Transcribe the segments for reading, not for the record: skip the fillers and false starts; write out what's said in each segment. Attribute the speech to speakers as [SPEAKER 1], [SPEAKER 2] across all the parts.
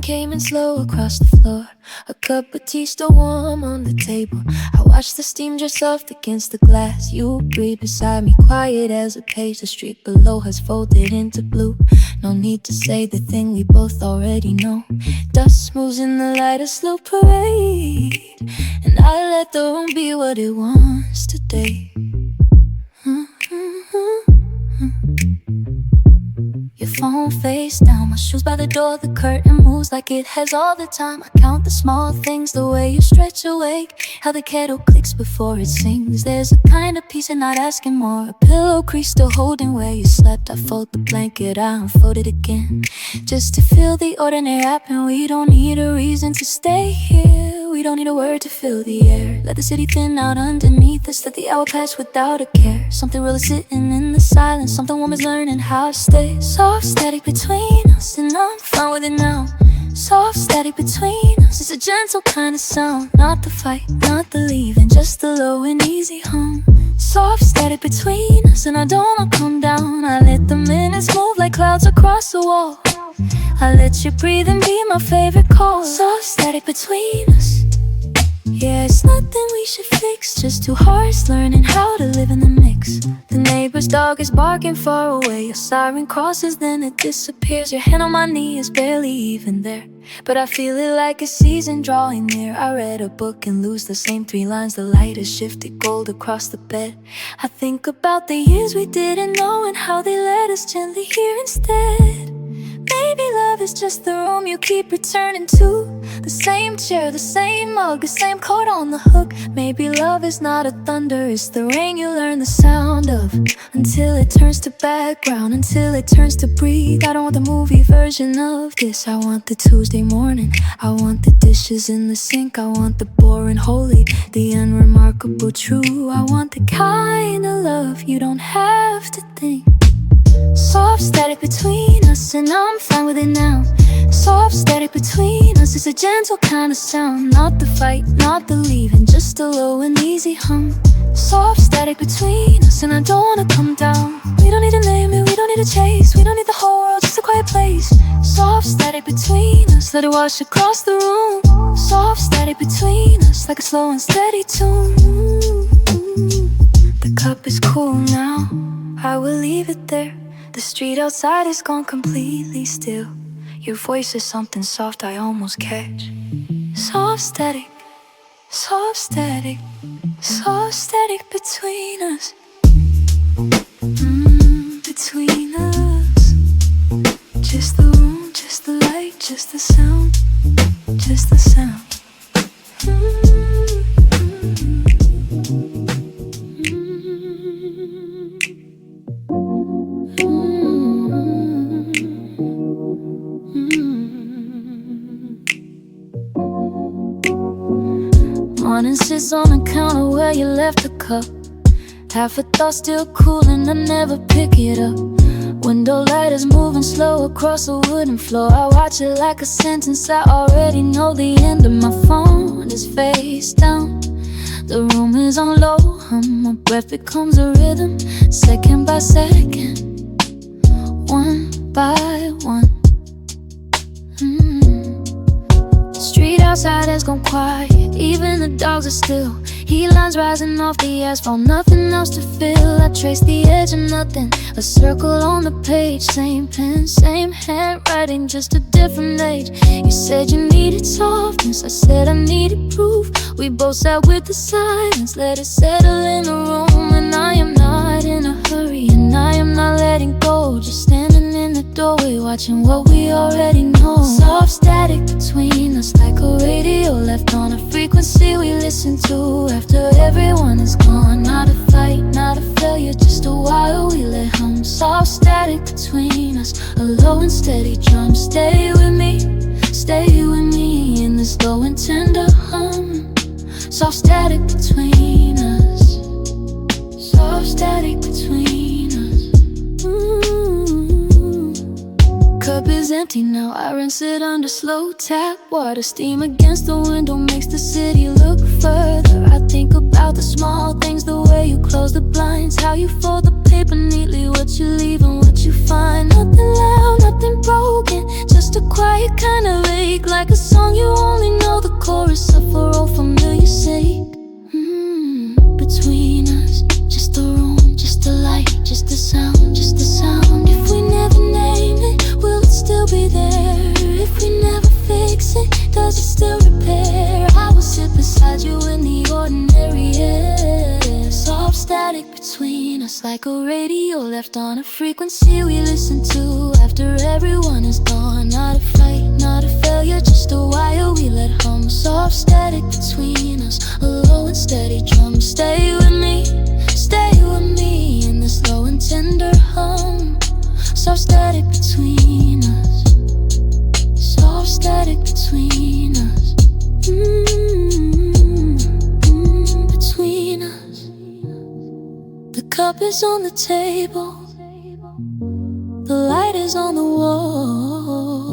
[SPEAKER 1] came in slow across the floor. A cup of tea still warm on the table. I watched the steam just soft against the glass. You breathe beside me, quiet as a page. The street below has folded into blue. No need to say the thing we both already know. Dust moves in the light, a slow parade, and I let the room be what it wants today. Your phone face down, my shoes by the door. The curtain moves like it has all the time. I count the small things, the way you stretch awake, how the kettle clicks before it sings. There's a kind of peace in not asking more. A pillow crease still holding where you slept. I fold the blanket, I unfold it again, just to feel the ordinary happen. We don't need a reason to stay here. We don't need a word to fill the air. Let the city thin out underneath us. Let the hour pass without a care. Something real is sitting in the silence. Something warm is learning how to stay. Soft static between us, and I'm fine with it now. Soft static between us, it's a gentle kind of sound. Not the fight, not the leaving, just the low and easy hum. Soft static between us, and I don't wanna come down. I let the minutes move like clouds across the wall. I let you breathe and be my favorite call. Soft static between us. Yeah, it's nothing we should fix, just two hearts learning how to live in the mix. The neighbor's dog is barking far away. A siren crosses, then it disappears. Your hand on my knee is barely even there, but I feel it like a season drawing near. I read a book and lose the same 3 lines. The light has shifted gold across the bed. I think about the years we didn't know and how they led us gently here instead. Maybe love is just the room you keep returning to. The same chair, the same mug, the same coat on the hook. Maybe love is not a thunder, it's the rain you learn the sound of, until it turns to background, until it turns to breathe. I don't want the movie version of this. I want the Tuesday morning. I want the dishes in the sink. I want the boring holy, the unremarkable true. I want the kind of love you don't have to think. Soft static between us, and I'm fine with it now. Soft static between us, it's a gentle kind of sound. Not the fight, not the leaving, just a low and easy hum. Soft static between us, and I don't wanna come down. We don't need to name it, we don't need to chase. We don't need the whole world, just a quiet place. Soft static between us, let it wash across the room. Soft static between us, like a slow and steady tune. The cup is cool now, I will leave it there. The street outside is gone completely still. Your voice is something soft I almost catch. Soft static, soft static, soft static between us. Between us. Just the room, just the light, just the sound, just the sound. Morning sits on the counter where you left the cup. Half a thought still cooling, I never pick it up. Window light is moving slow across the wooden floor. I watch it like a sentence I already know the end of. My phone is face down, the room is on low hum. My breath becomes a rhythm, second by second, one by one. Street outside has gone quiet, even the dogs are still. Heat lines rising off the asphalt, nothing else to fill. I trace the edge of nothing, a circle on the page. Same pen, same handwriting, just a different age. You said you needed softness, I said I needed proof. We both sat with the silence, let it settle in the room. And I am not in a hurry, and I am not letting go. Just standing in the doorway, watching what we already know. Soft static between us, like a radio left on a frequency we listen to after everyone is gone. Not a fight, not a failure, just a while we let hum. Soft static between us, a low and steady drum. Stay with me in this low and tender hum. Soft static between us, soft static between us. Cup is empty now, I rinse it under slow tap water. Steam against the window makes the city look further. I think about the small things, the way you close the blinds, how you fold the paper neatly, what you leave and what you find. Nothing loud, nothing broken, just a quiet kind of ache. speak like a song you only know the chorus of for all familiar sake. Between us, just the room, just the light, just the sound, just the sound. If we never name it, will it still be there? If we never fix it, does it still repair? I will sit beside you in the ordinary air. Soft static between us like a radio left on a frequency we listen to after everyone is gone. Not a fight, not a failure, just a wire we let hum. Soft static between us, a low and steady drum. Stay with me in this low and tender hum. Soft static between us, soft static between us. Between us. The cup is on the table, the light is on the wall.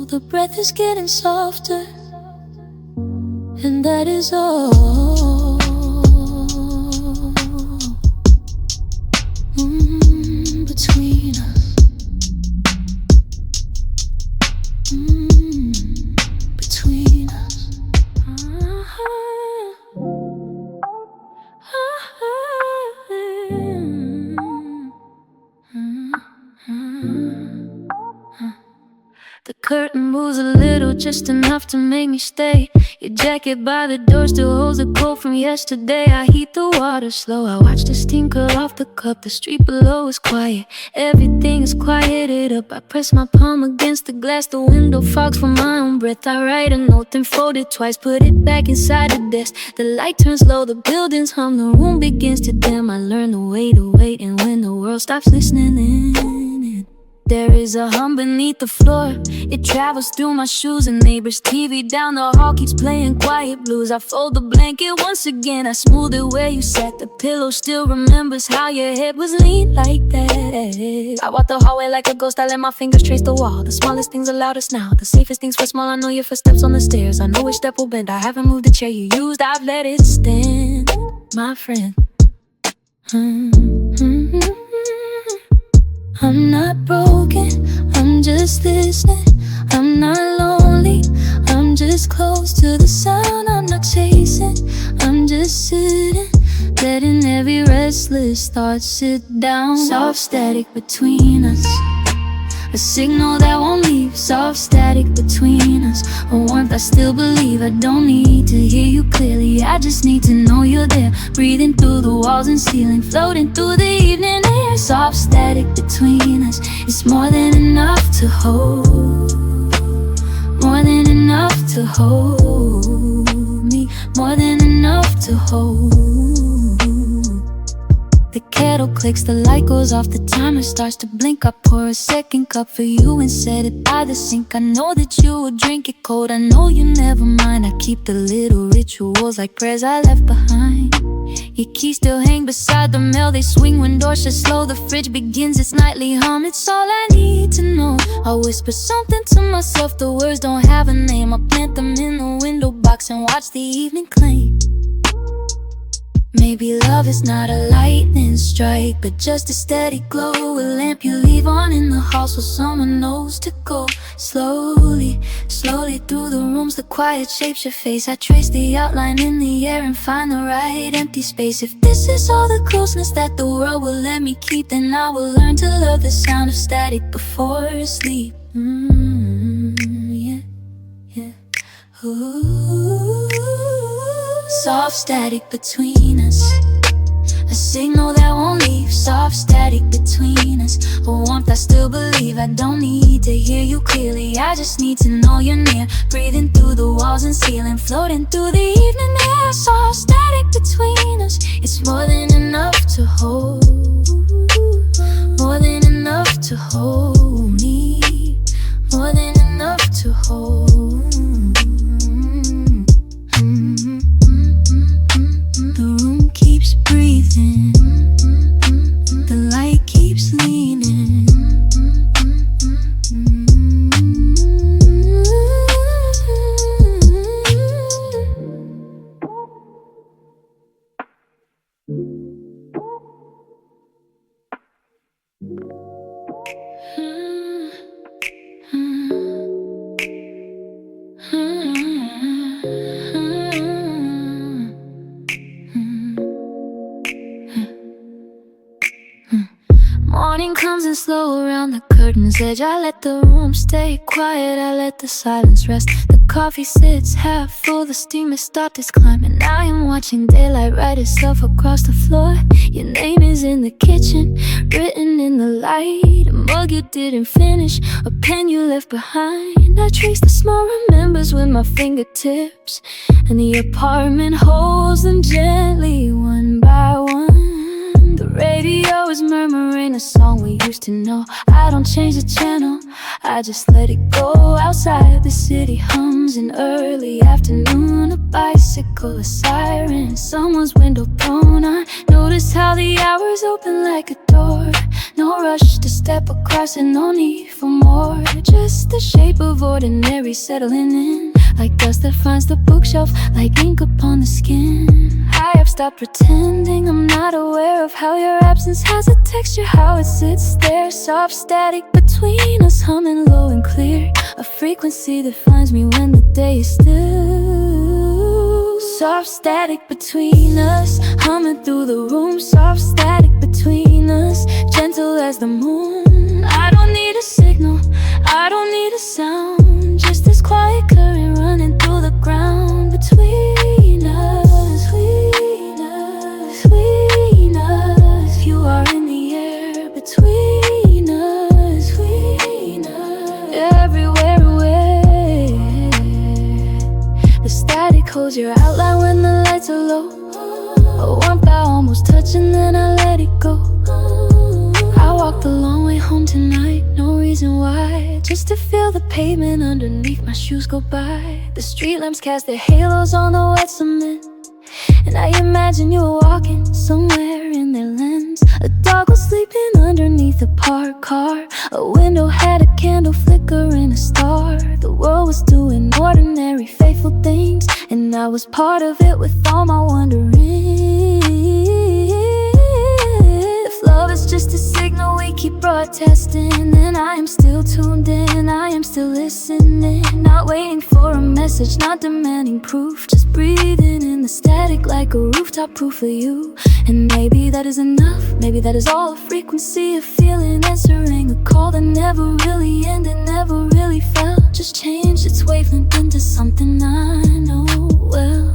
[SPEAKER 1] The breath is getting softer, and that is all. Between us. Between us. The curtain moves a little, just enough to make me stay. Your jacket by the door still holds the cold from yesterday. I heat the water slow, I watch the steam curl off the cup. The street below is quiet, everything is quieted up. I press my palm against the glass, the window fogs for my own breath. I write a note, then fold it twice, put it back inside the desk. The light turns low, the buildings hum, the room begins to dim. I learn the way to wait, and when the world stops listening in, there is a hum beneath the floor. It travels through my shoes, and neighbor's TV down the hall keeps playing quiet blues. I fold the blanket once again, I smooth it where you sat. The pillow still remembers how your head was leaned like that. I walk the hallway like a ghost, I let my fingers trace the wall. The smallest things are loudest now, the safest things were small. I know your footsteps on the stairs, I know which step will bend. I haven't moved the chair you used, I've let it stand, my friend. I'm not broken, I'm just listening. I'm not lonely, I'm just close to the sound. I'm not chasing, I'm just sitting, letting every restless thought sit down. Soft static between us, a signal that won't leave. Soft static between us, a warmth I still believe. I don't need to hear you clearly, I just need to know you're there. Breathing through the walls and ceiling, floating through the evening air. Soft static between us, it's more than enough to hold. More than enough to hold me, more than enough to hold. The kettle clicks, the light goes off, the timer starts to blink. I pour a second cup for you and set it by the sink. I know that you will drink it cold, I know you never mind. I keep the little rituals like prayers I left behind. Your keys still hang beside the mail, they swing when doors shut slow. The fridge begins its nightly hum, it's all I need to know. I whisper something to myself, the words don't have a name. I plant them in the window box and watch the evening claim. Maybe love is not a lightning strike, but just a steady glow. A lamp you leave on in the hall so someone knows to go. Slowly, slowly through the rooms, the quiet shapes your face. I trace the outline in the air and find the right empty space. If this is all the closeness that the world will let me keep, then I will learn to love the sound of static before sleep. Yeah, yeah. Ooh. Soft static between us, a signal that won't leave. Soft static between us, a warmth I still believe. I don't need to hear you clearly, I just need to know you're near. Breathing through the walls and ceiling, floating through the evening air. Soft static between us, it's more than enough to hold. More than enough to hold me, more than enough to hold. The room keeps breathing, the light keeps leaning. mountain's edge, I let the room stay quiet, I let the silence rest. The coffee sits half full, the steam has stopped its climb, and I am watching daylight write itself across the floor. Your name is in the kitchen, written in the light. A mug you didn't finish, a pen you left behind. I trace the small remembers with my fingertips, and the apartment holds them gently one by one. The radio is murmuring a song we used to know. I don't change the channel, I just let it go. Outside the city hums in early afternoon. A bicycle, a siren, someone's window thrown. I notice how the hours open like a door. No rush to step across and no need for more. Just the shape of ordinary settling in, like dust that finds the bookshelf, like ink upon the skin. I have stopped pretending I'm not aware of how your absence has a texture, how it sits there, soft static between us, humming low and clear. A frequency that finds me when the day is still. Soft static between us, humming through the room. Soft static between us, gentle as the moon. I don't need a signal, I don't need a sound, just this quiet current running through the ground. Between us, between us, you are in the air. Between us, everywhere away. The static holds your outline when the lights are low. A warmth I almost touch and then I let it go. I walked the long way home tonight, no reason why, just to feel the pavement underneath my shoes go by. The street lamps cast their halos on the wet cement, and I imagine you were walking somewhere in their lens. A dog was sleeping underneath a parked car. A window had a candle flickering a star. The world was doing ordinary, faithful things, and I was part of it with all my wondering. If love is just a signal we keep broadcasting, then I am still tuned in, I am still listening. Not waiting for a message, not demanding proof, just breathing in the static like a rooftop proof of you. And maybe that is enough, maybe that is all. A frequency of feeling answering a call that never really ended, never really felt, just changed its wavelength into something I know well.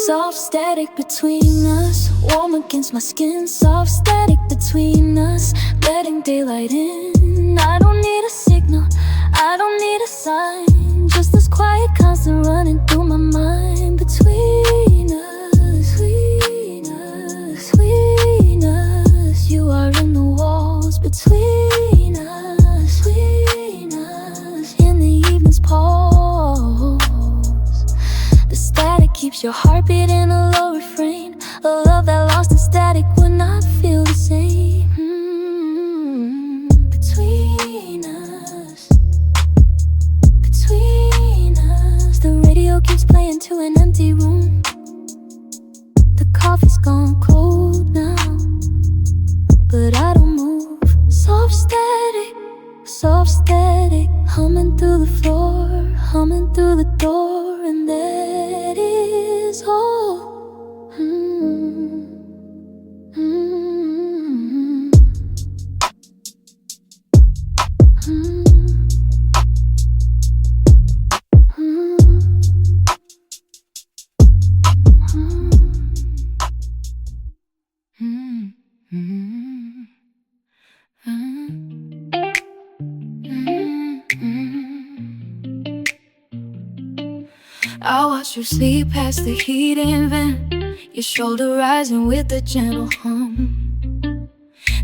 [SPEAKER 1] Soft static between us, warm against my skin. Soft static between us, letting daylight in. I don't need a signal, I don't need a sign, just this quiet constant running through my mind. Between us, between us, you are in the walls. Between us, in the evening's pause. The static keeps your heartbeat in a low refrain. A love that lost in static would not feel the same. Between us, the radio keeps playing to an empty room. The coffee's gone cold now, but I don't move. Soft static, humming through the floor, humming through the door, and that is all. I watch you sleep past the heating vent, your shoulder rising with a gentle hum.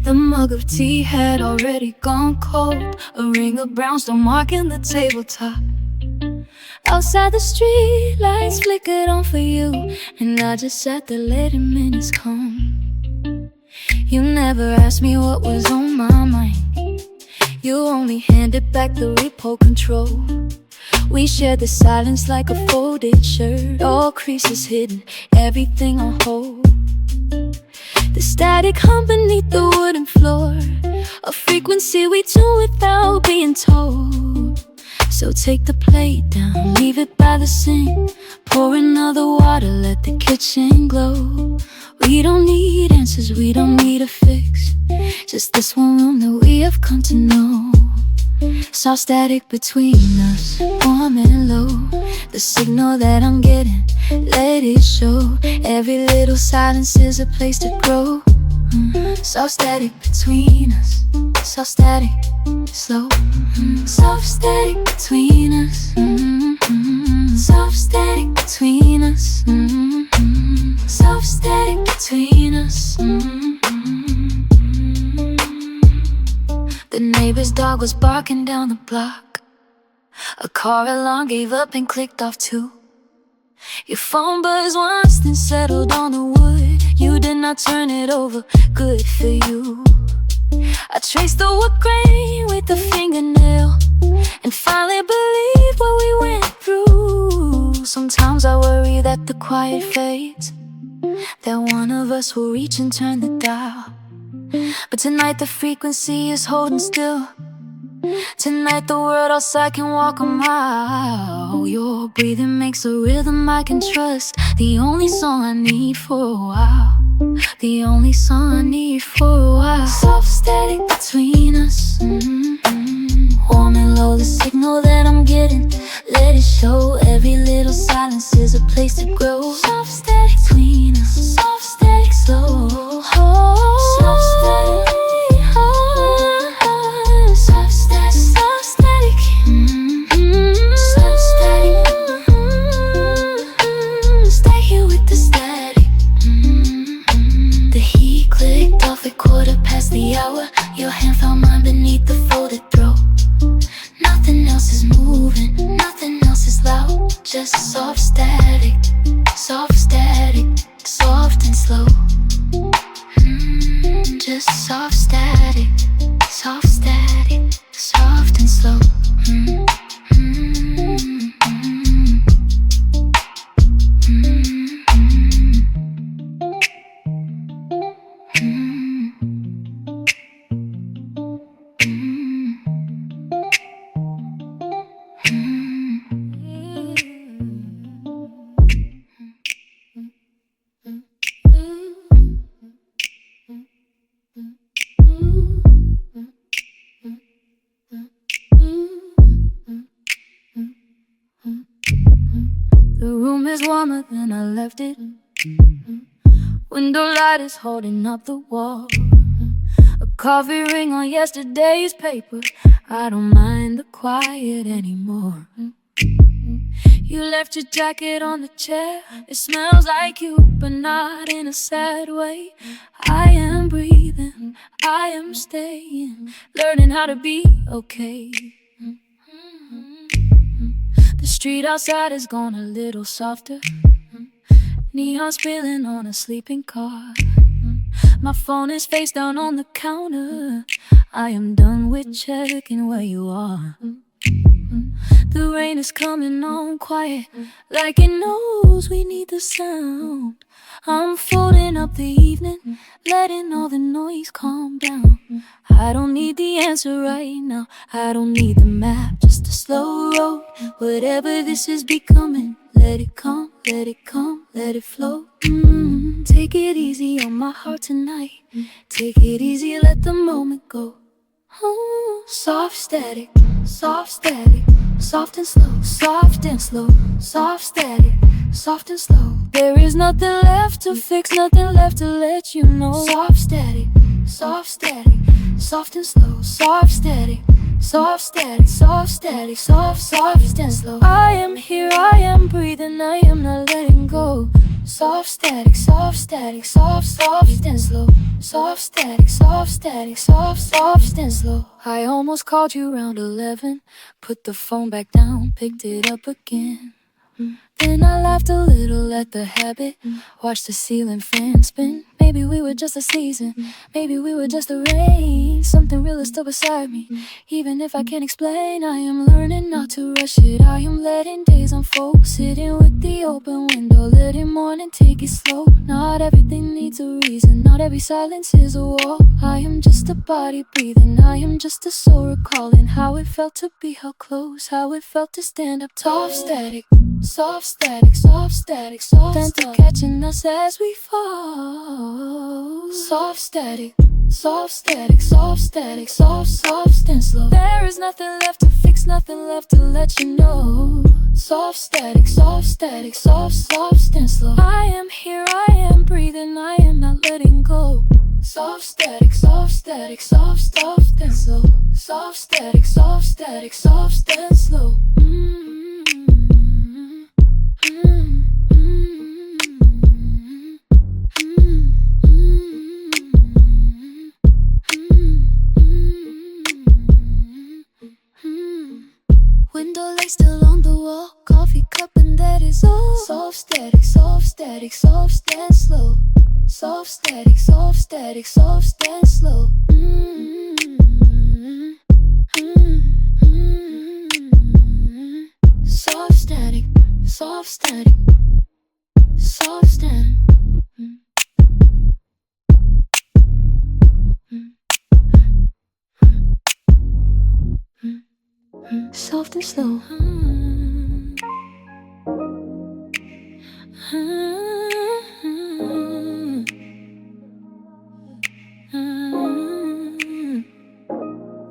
[SPEAKER 1] The mug of tea had already gone cold, a ring of brownstone marking the tabletop. Outside the street lights flickered on for you, and I just sat there letting minutes come. You never asked me what was on my mind, you only handed back the remote control. We shared the silence like a folded shirt, all creases hidden, everything on hold. The static hum beneath the wooden floor, a frequency we tune without being told. So take the plate down, leave it by the sink. Pour another water, let the kitchen glow. We don't need answers, we don't need a fix. Just this one room that we have come to know. Soft static between us, warm and low. The signal that I'm getting, let it show. Every little silence is a place to grow. Soft static between us, soft static, slow. Soft static between us, soft static between us, soft static between us. The neighbor's dog was barking down the block. A car alarm gave up and clicked off too. Your phone buzzed once, then settled on the wood. You did not turn it over, good for you. I traced the wood grain with a fingernail and finally believed what we went through. Sometimes I worry that the quiet fades, that one of us will reach and turn the dial. But tonight the frequency is holding still. Tonight the world outside can walk a mile. Your breathing makes a rhythm I can trust. The only song I need for a while. The only song I need for a while. Soft static between us, warm and low. The signal that I'm getting, let it show. Every little silence is a place to grow. Soft static between us, soft static slow. Soft static, soft static, soft static, soft static. Stay here with the static. The heat clicked off at 1:15. Your hand found mine beneath the folded throw. Nothing else is moving, nothing else is loud. Just soft static, soft static, soft and slow. Just soft static, soft static, soft and slow. The room is warmer than I left it. Window light is holding up the wall. A coffee ring on yesterday's paper. I don't mind the quiet anymore. You left your jacket on the chair. It smells like you, but not in a sad way. I am breathing, I am staying, learning how to be okay. The street outside has gone a little softer. Neon spilling on a sleeping car. My phone is face down on the counter. I am done with checking where you are. The rain is coming on quiet, like it knows we need the sound. I'm folding up the evening, letting all the noise calm down. I don't need the answer right now, I don't need the map, just a slow road. Whatever this is becoming, let it come, let it come, let it flow. Take it easy on my heart tonight. Take it easy, let the moment go. Soft static, soft static, soft and slow, soft and slow, soft static, soft and slow. There is nothing left to fix, nothing left to let you know. Soft static, soft static, soft and slow, soft static, soft static, soft static, soft, soft and slow. I am here, I am breathing, I am not letting go. Soft static, soft static, soft, soft and slow. Soft static, soft static, soft, soft and slow. I almost called you round 11, put the phone back down, picked it up again. Then I laughed a little at the habit, watched the ceiling fan spin. Maybe we were just a season, maybe we were just the rain. Something real is still beside me, even if I can't explain. I am learning not to rush it, I am letting days unfold. Sitting with the open window, letting morning take it slow. Not everything needs a reason, not every silence is a wall. I am just a body breathing, I am just a soul recalling how it felt to be held close, how it felt to stand up tall. Soft static, soft static, soft static, then to catching us as we fall. Soft static, soft static, soft static, soft and slow. There is nothing left to fix, nothing left to let you know. Soft static, soft static, soft and slow. I am here, I am breathing, I am not letting go. Soft static, soft static, soft and slow. Soft static, soft static, soft and slow. Window light still on the wall, coffee cup and that is all. Soft static, soft static, soft and slow. Soft static, soft static, soft and slow. Soft static, soft static, soft static. Soft and slow.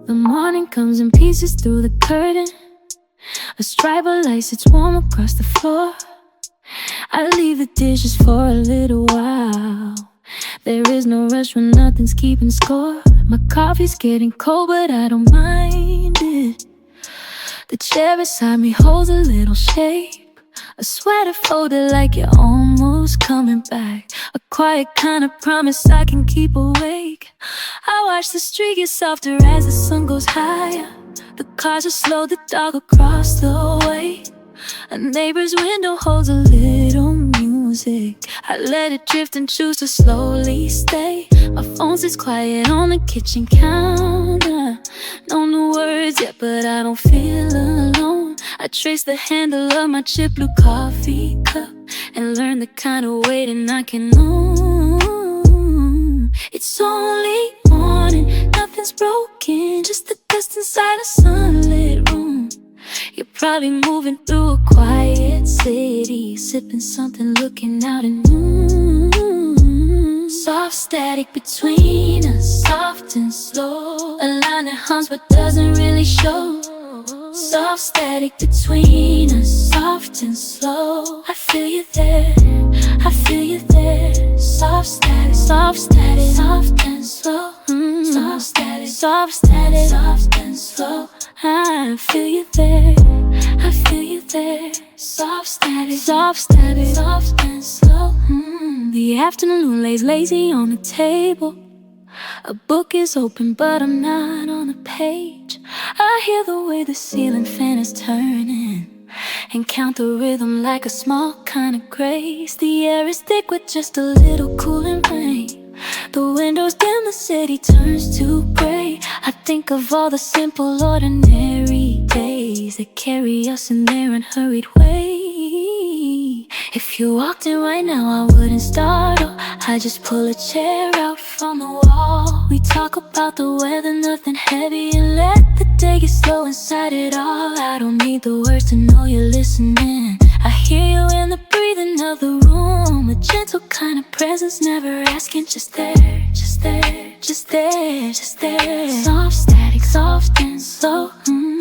[SPEAKER 1] The morning comes in pieces through the curtain. A stripe of light sits warm across the floor. I leave the dishes for a little while. There is no rush when nothing's keeping score. My coffee's getting cold, but I don't mind it. The chair beside me holds a little shape. A sweater folded like you're almost coming back. A quiet kind of promise I can keep awake. I watch the street get softer as the sun goes higher. The cars are slow, the dog across the way. A neighbor's window holds a little music. I let it drift and choose to slowly stay. My phone sits quiet on the kitchen counter. No new words yet, but I don't feel alone. I trace the handle of my chip blue coffee cup and learn the kind of waiting I can know. It's only morning, nothing's broken, just the dust inside a sunlit room. You're probably moving through a quiet city, sipping something, looking out at noon. Soft static between us, soft and slow. A line that hums but doesn't really show. Soft static between us, soft and slow. I feel you there, I feel you there. Soft static, soft static, soft and slow. Soft static, soft static, soft and slow. I feel you there, I feel you there. Soft static, soft static, soft and slow. The afternoon lays lazy on the table. A book is open but I'm not on the page. I hear the way the ceiling fan is turning and count the rhythm like a small kind of grace. The air is thick with just a little cooling rain. The windows dim, the city turns to gray. I think of all the simple ordinary days that carry us in their unhurried way. If you walked in right now I wouldn't startle. I just pull a chair out from the wall. We talk about the weather, nothing heavy, and let the day get slow inside it all. I don't need the words to know you're listening. I hear you in the breathing of the room. A gentle kind of presence, never asking, just there, just there, just there, just there. Soft static, soft and slow.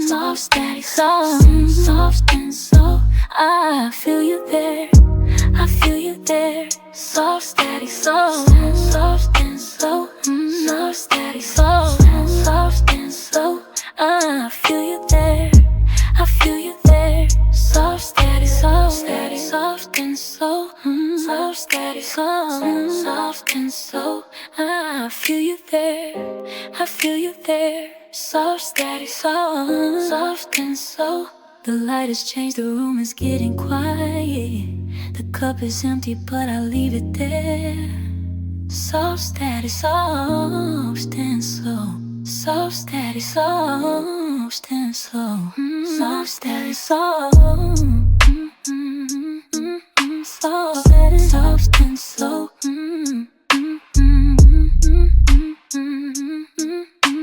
[SPEAKER 1] Soft static, soft, soft and slow. I feel you there, I feel you there. Soft static, soft, soft and slow. Soft static, soft, soft and slow. I feel you there, I feel you there. Soft static, soft static, soft and slow. Soft static, soft, soft and slow. I feel you there, I feel you there. Soft static, soft, soft and slow. The light has changed, the room is getting quiet. The cup is empty, but I leave it there. Soft, steady, soft and slow. Soft, steady, soft and slow. Soft, steady, soft. Soft, steady, soft and slow.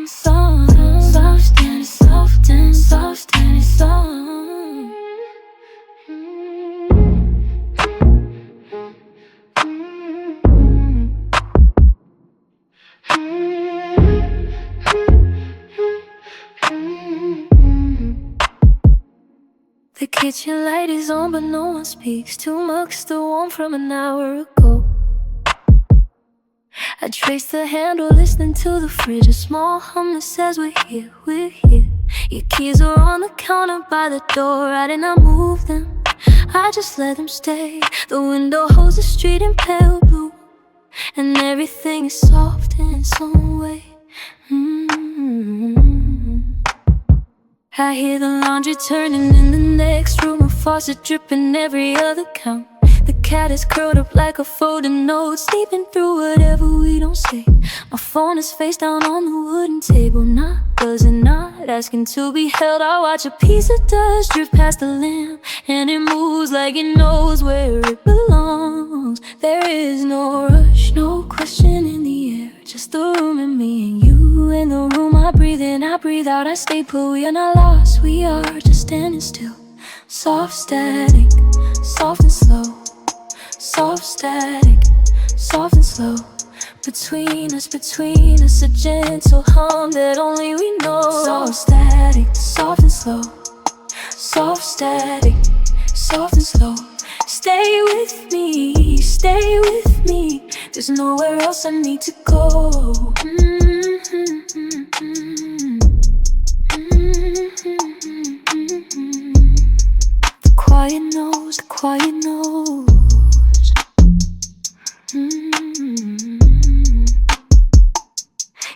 [SPEAKER 1] Soft, steady, soft and soft, steady, soft. The kitchen light is on, but no one speaks. Two mugs still warm from an hour ago. I trace the handle, listening to the fridge. A small hum that says we're here, we're here. Your keys are on the counter by the door. I did not move them, I just let them stay. The window holds the street in pale blue, and everything is soft in some way. I hear the laundry turning in the next room, a faucet dripping every other count. The cat is curled up like a folding note, sleeping through whatever we don't say. My phone is face down on the wooden table, not buzzing, not asking to be held. I watch a piece of dust drift past the lamp, and it moves like it knows where it belongs. There is no rush, no question in the air, just the room and me and you. In the room I breathe in, I breathe out, I stay put. We are not lost, we are just standing still. Soft static, soft and slow. Soft static, soft and slow. Between us, a gentle hum that only we know. Soft static, soft and slow. Soft static, soft and slow. Stay with me, stay with me. There's nowhere else I need to go. The quiet knows, the quiet knows.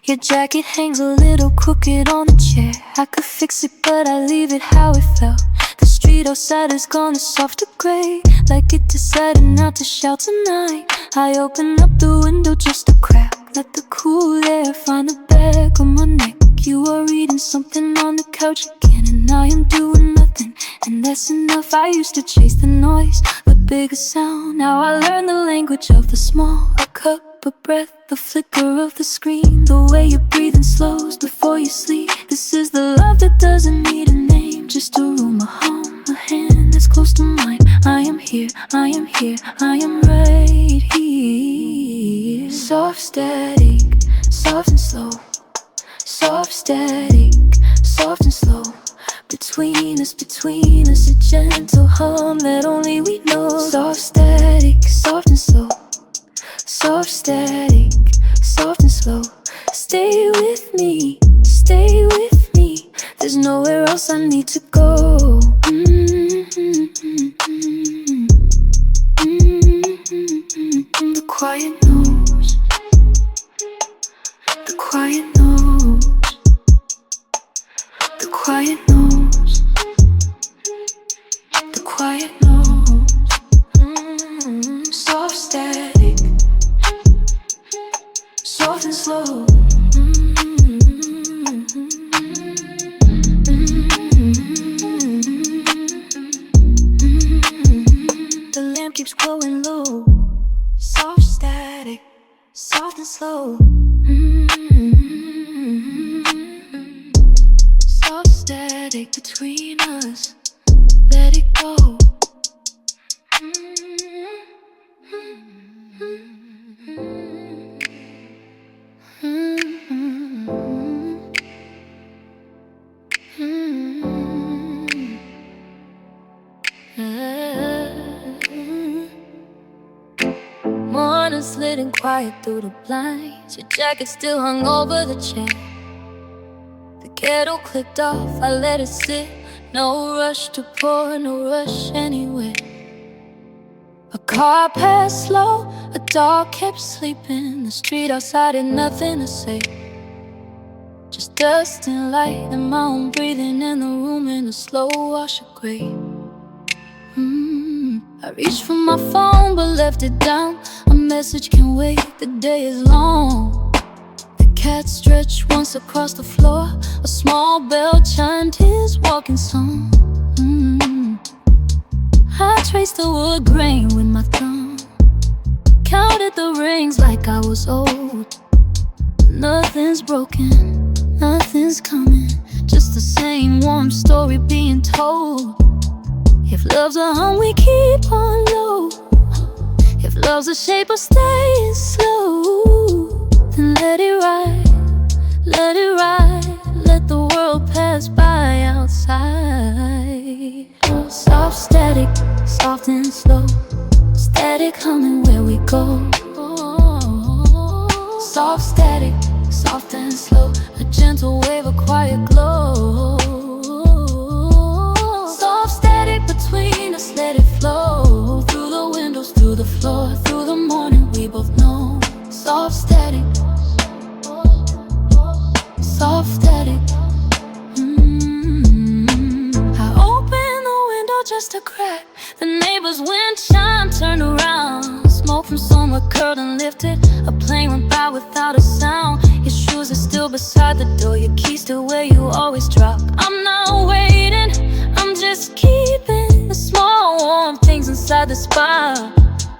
[SPEAKER 1] Your jacket hangs a little crooked on the chair. I could fix it, but I leave it how it felt. The street outside is gone, it's softer gray, like it decided not to shout tonight. I open up the window just a crack, let the cool air find the back of my neck. You are reading something on the couch again, and I am doing nothing, and that's enough. I used to chase the noise, the bigger sound. Now I learn the language of the small, a cup, a breath, the flicker of the screen, the way your breathing slows before you sleep. This is the love that doesn't need a name, just a room, a hum, a hand that's close to mine. I am here, I am here, I am right here. Soft static, soft and slow. Soft static, soft and slow. Between us, a gentle hum that only we know. Soft static, soft and slow. Soft static, soft and slow. Stay with me, stay with me. There's nowhere else I need to go. The quiet knows, the quiet knows, the quiet knows, the quiet knows. Soft static, soft and slow. The lamp keeps glowing low. Soft static, soft and slow. Soft static between us, let it go. Morning slitting quiet through the blinds. Your jacket still hung over the chair. The kettle clicked off, I let it sit. No rush to pour, no rush anywhere. A car passed slow, a dog kept sleeping. The street outside had nothing to say, just just in light and my own breathing in the room in a slow wash of gray. I reached for my phone but left it down. A message can wait, the day is long. The cat stretched once across the floor. A small bell chimed his walking song. I traced the wood grain with my thumb, counted the rings like I was old. Nothing's broken, nothing's coming, just the same warm story being told. If love's a hum we keep on low, if love's the shape of staying slow, then let it ride, let it ride, let the world pass by outside. Soft static, soft and slow, static humming where we go. Soft static, soft and slow, a gentle wave, a quiet glow. Soft static between us, let it flow through the windows, through the floor, through the morning, we both know. Soft static, soft static. I opened the window just a crack, the neighbor's wind chime turned around. Smoke from somewhere curled and lifted, a plane went by without a sound. Your shoes are still beside the door, your keys still where you always drop. I'm not waiting, I'm just keeping the small warm things inside the spot.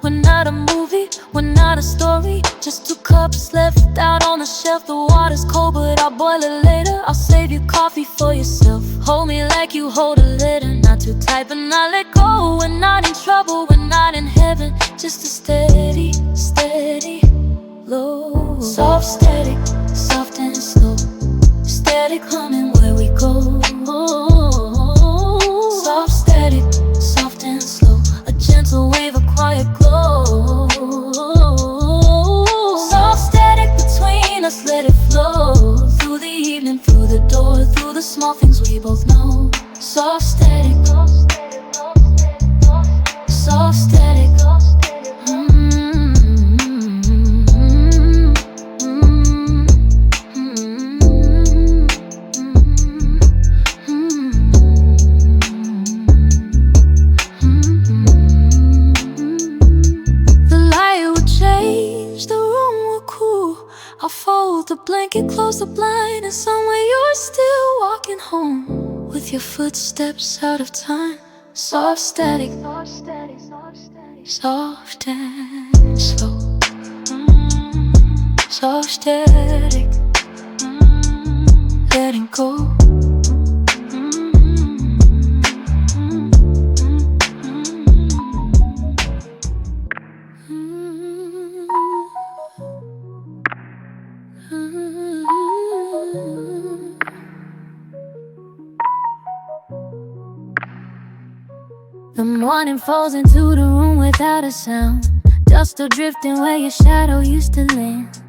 [SPEAKER 1] We're not a movie, we're not a story, just 2 cups left out on the shelf. The water's cold but I'll boil it later. I'll save your coffee for yourself. Hold me like you hold a letter, not too tight but not let go. We're not in trouble, we're not in heaven, just a steady, steady flow. Soft static, soft and slow, static humming where we go. Soft static, soft and slow, a gentle wave, a quiet glow. Soft static between us, let it flow through the evening, through the door, through the small things we both know. Soft static, soft static. I'll fold the blanket, close the blind, and somewhere you're still walking home with your footsteps out of time. Soft static, soft and slow. Soft static, letting go. The morning falls into the room without a sound. Dust still drifting where your shadow used to land.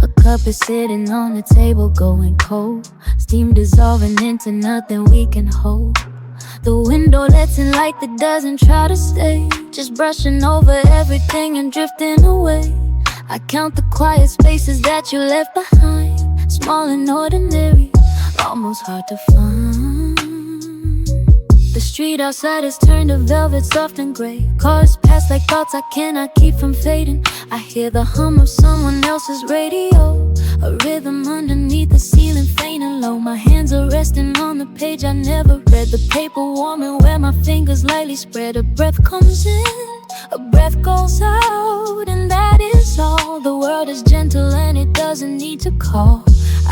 [SPEAKER 1] A cup is sitting on the table going cold, steam dissolving into nothing we can hold. The window lets in light that doesn't try to stay, just brushing over everything and drifting away. I count the quiet spaces that you left behind, small and ordinary, almost hard to find. The street outside is turned to velvet, soft and gray. Cars pass like thoughts I cannot keep from fading. I hear the hum of someone else's radio, a rhythm underneath the ceiling, faint and low. My hands are resting on the page I never read, the paper warming where my fingers lightly spread. A breath comes in, a breath goes out, and that is all. The world is gentle and it doesn't need to call.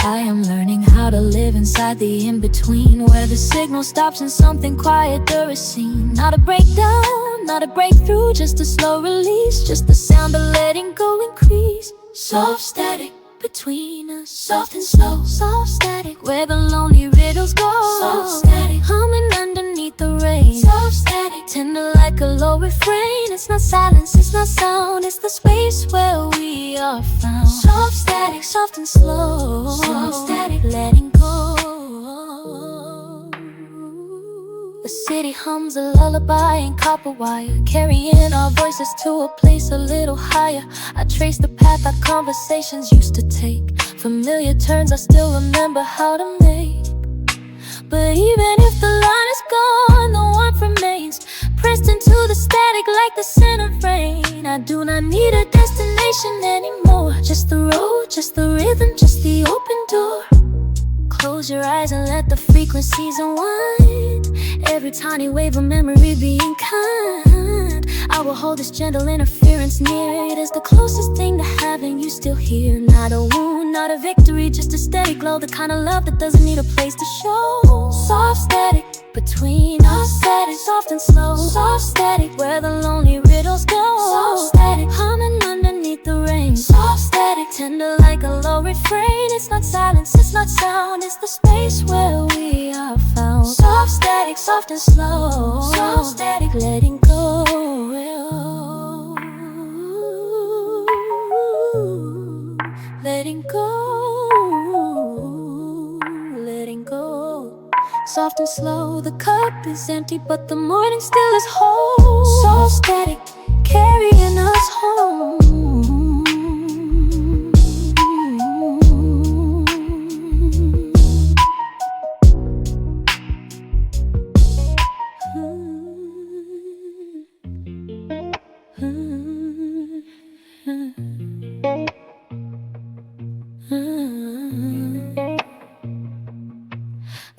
[SPEAKER 1] I am learning how to live inside the in-between, where the signal stops and something quieter is seen. Not a breakdown, not a breakthrough, just a slow release, just the sound of letting go increase. Soft static between us, soft and slow. Soft static where the lonely riddles go. Soft static humming underneath the rain. Soft static tender like a low refrain. It's not silence, it's not sound, it's the space where we are found. Soft static, soft and slow. Soft static letting go. The city hums a lullaby in copper wire, carrying our voices to a place a little higher. I trace the path our conversations used to take, Familiar turns I still remember how to make. But even if the line is gone, the warmth remains, pressed into the static like the scent of rain. I do not need a destination anymore. Just the road, just the rhythm, just the open door. Close your eyes and let the frequencies unwind. Every tiny wave of memory being kind. I will hold this gentle interference near. It is the closest thing to having you still here. Not a wound, not a victory, just a steady glow. The kind of love that doesn't need a place to show. Soft static between us, static, soft and slow. Soft static where the lonely riddles go. Soft static humming underneath the rain. Soft static tender like a low refrain. It's not silence, it's not sound, it's the space where we are found. Soft static, soft and slow. Soft static letting go. Letting go, letting go. Soft and slow, the cup is empty, but the morning still is whole. Soft static, carrying us home.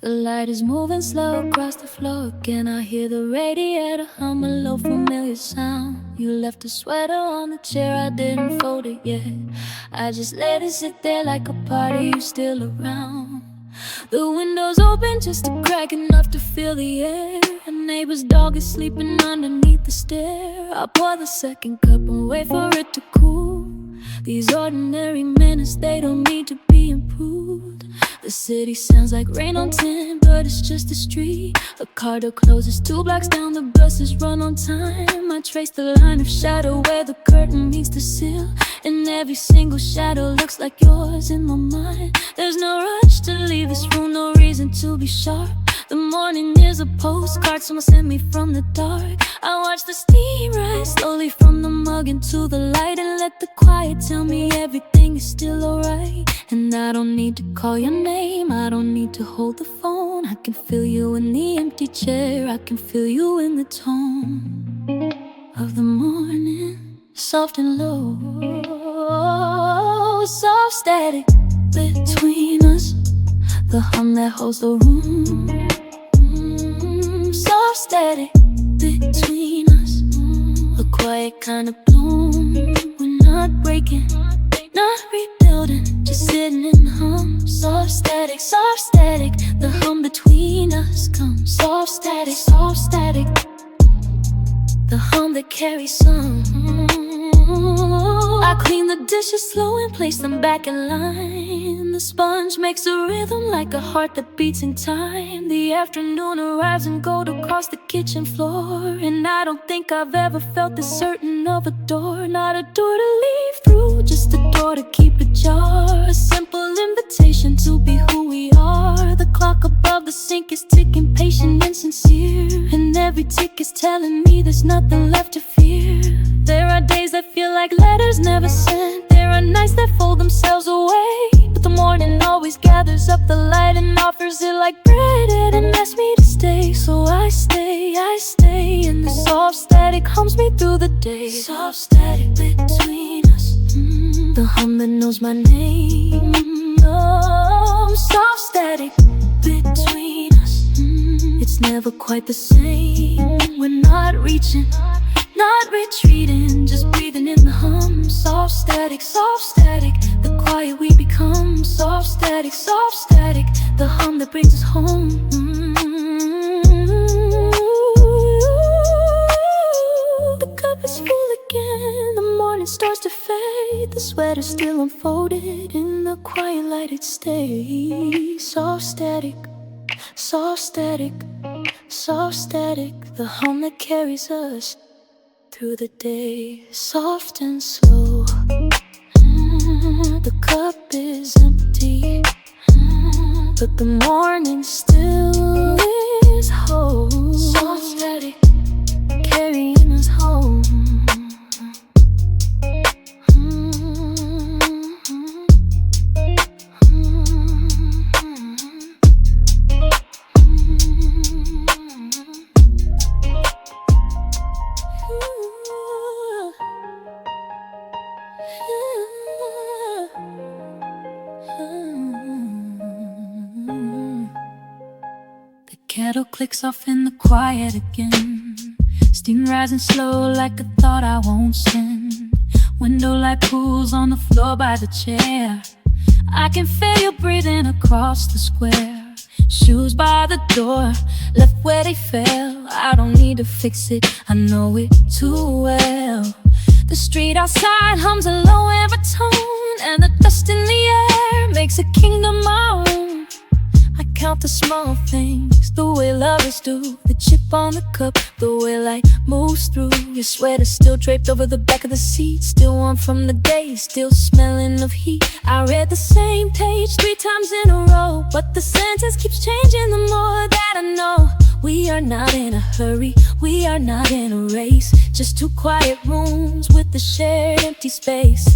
[SPEAKER 1] The light is moving slow across the floor again. I hear the radiator hum a low familiar sound. You left a sweater on the chair, I didn't fold it yet. I just let it sit there like a part of you still around. The window's open just a crack enough to feel the air. A neighbor's dog is sleeping underneath the stair. I pour the second cup and wait for it to cool. These ordinary minutes, they don't need to be improved. The city sounds like rain on tin, but it's just a street. A car door closes 2 blocks down, the buses run on time. I trace the line of shadow where the curtain meets the sill, and every single shadow looks like yours in my mind. There's no rush to leave this room, no reason to be sharp. The morning is a postcard someone sent me from the dark. I watch the steam rise slowly from the mug into the light, and let the quiet tell me everything is still alright. And I don't need to call your name, I don't need to hold the phone. I can feel you in the empty chair, I can feel you in the tone of the morning. Soft and low, soft static between us, the hum that holds the room. Soft static between us, a quiet kind of bloom. We're not breaking, not rebuilding, just sitting in the hum. Soft static, the hum between us comes. Soft static, the hum that carries some. I clean the dishes slow and place them back in line. The sponge makes a rhythm like a heart that beats in time. The afternoon arrives and gold across the kitchen floor, and I don't think I've ever felt this certain of a door. Not a door to leave through, just a door to keep ajar. A simple invitation to be who we are. The clock above the sink is ticking, patient and sincere, and every tick is telling me there's nothing left to fear. There are days that feel like letters never sent. There are nights that fold themselves away, but the morning always gathers up the light and offers it like bread and asks me to stay. So I stay, and the soft static hums me through the day. Soft static between us, the hum that knows my name. Oh, soft static between us, it's never quite the same. We're not reaching, not retreating, just breathing in the hum. Soft static, the quiet we become. Soft static, the hum that brings us home. The cup is full again, the morning starts to fade. The sweater's still unfolded, in the quiet light it stays. Soft static, the hum that carries us through the day. Soft and slow, the cup is empty, but the morning still is whole. Soft static, carrying us home. clicks off in the quiet again. Steam rising slow like a thought I won't send. Window light pools on the floor by the chair. I can feel you breathing across the square. Shoes by the door, left where they fell. I don't need to fix it, I know it too well. The street outside hums a low baritone, and the dust in the air makes a kingdom my own. I count the small things, the way lovers do. The chip on the cup, the way light moves through. Your sweater still draped over the back of the seat, still warm from the day, still smelling of heat. I read the same page 3 times in a row, but the sentence keeps changing the more that I know. We are not in a hurry, we are not in a race, just 2 quiet rooms with the shared empty space.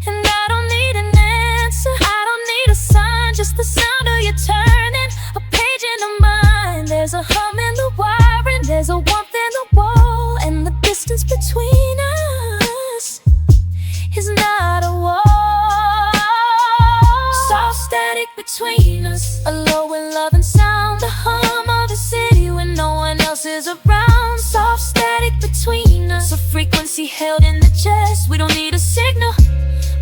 [SPEAKER 1] And I don't need an answer, I don't need a sign, just the sound of you turning a page in the mind. There's a hum in the wiring, there's a warmth in the wall, and the distance between us is not a wall. Soft static between us, a low and loving sound, the hum of the city when no one else is around. Soft static between us, a frequency held in the chest. We don't need a signal,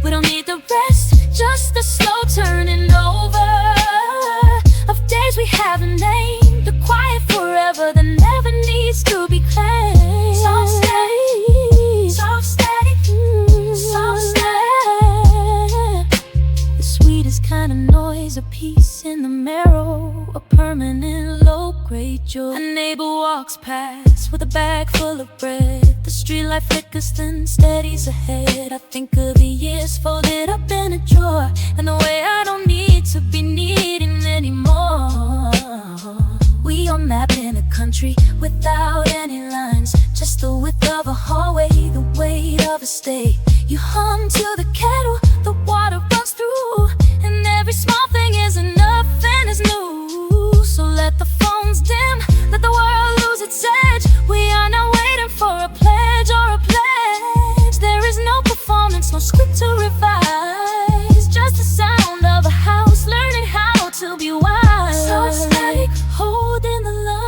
[SPEAKER 1] we don't need the rest, just the slow turning over of days we haven't named. The quiet forever that never needs to be claimed. Soft static, soft static, soft static. The sweetest kind of noise, a peace in the marrow, a permanent low-grade joy. A neighbor walks past with a bag full of bread. The streetlight flickers then steadies ahead. I think of the years folded up in a drawer, and the way I don't need to be needing anymore. We are mapped in a country without any lines, just the width of a hallway, the weight of a state. You hum to the kettle, the water runs through, and every small thing is enough and is new. So let the phones dim, let the world lose its edge. We are not waiting for a pledge or a pledge. There is no performance, no script to revise, just the sound of a house learning how to be wise. Soft static, holding the line.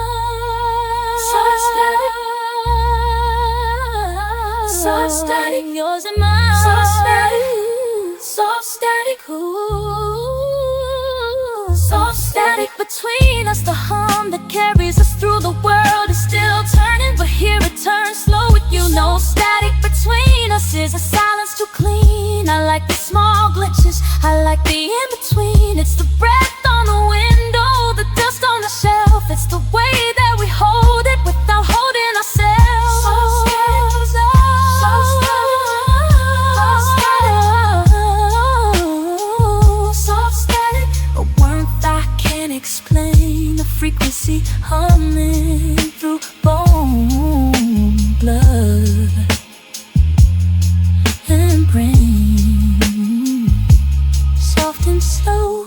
[SPEAKER 1] Soft static, soft static, yours and mine. Soft static, soft static, ooh. Soft static between us, the hum that carries us through the world is still turning, but here it turns slow with you. No static between us, is a silence too clean. I like the small glitches, I like the in-between. It's the breath on the window, the dust on the shelf. It's the way that we hold it without holding ourselves. Soft static, soft static, soft static, a warmth I can't explain, a frequency humming through bone, blood, and brain. Soft and slow,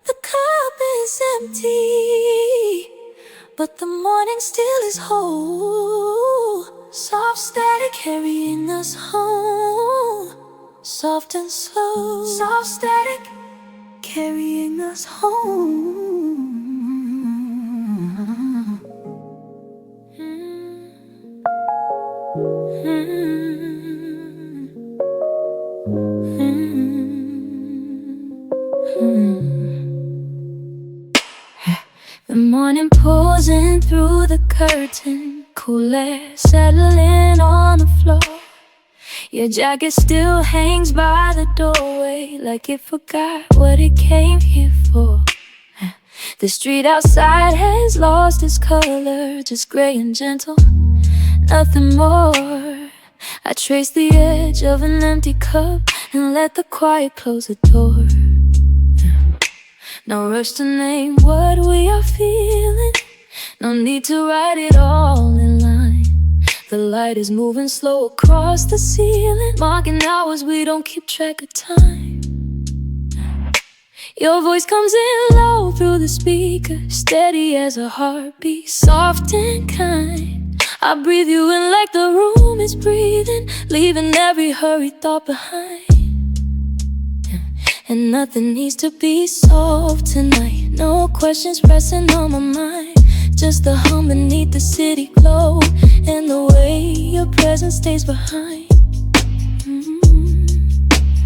[SPEAKER 1] the cup is empty, but the morning still is whole. Soft static carrying us home, soft and slow. Soft static carrying us home. The morning pulls in through the curtain, cool air settling on the floor. Your jacket still hangs by the doorway, like it forgot what it came here for. The street outside has lost its color, just gray and gentle, nothing more. I trace the edge of an empty cup and let the quiet close the door. No rush to name what we are feeling, no need to write it all in line. The light is moving slow across the ceiling, marking hours, we don't keep track of time. Your voice comes in low through the speaker, steady as a heartbeat, soft and kind. I breathe you in like the room is breathing, leaving every hurried thought behind. and nothing needs to be solved tonight. No questions pressing on my mind, just the hum beneath the city glow, and the way your presence stays behind.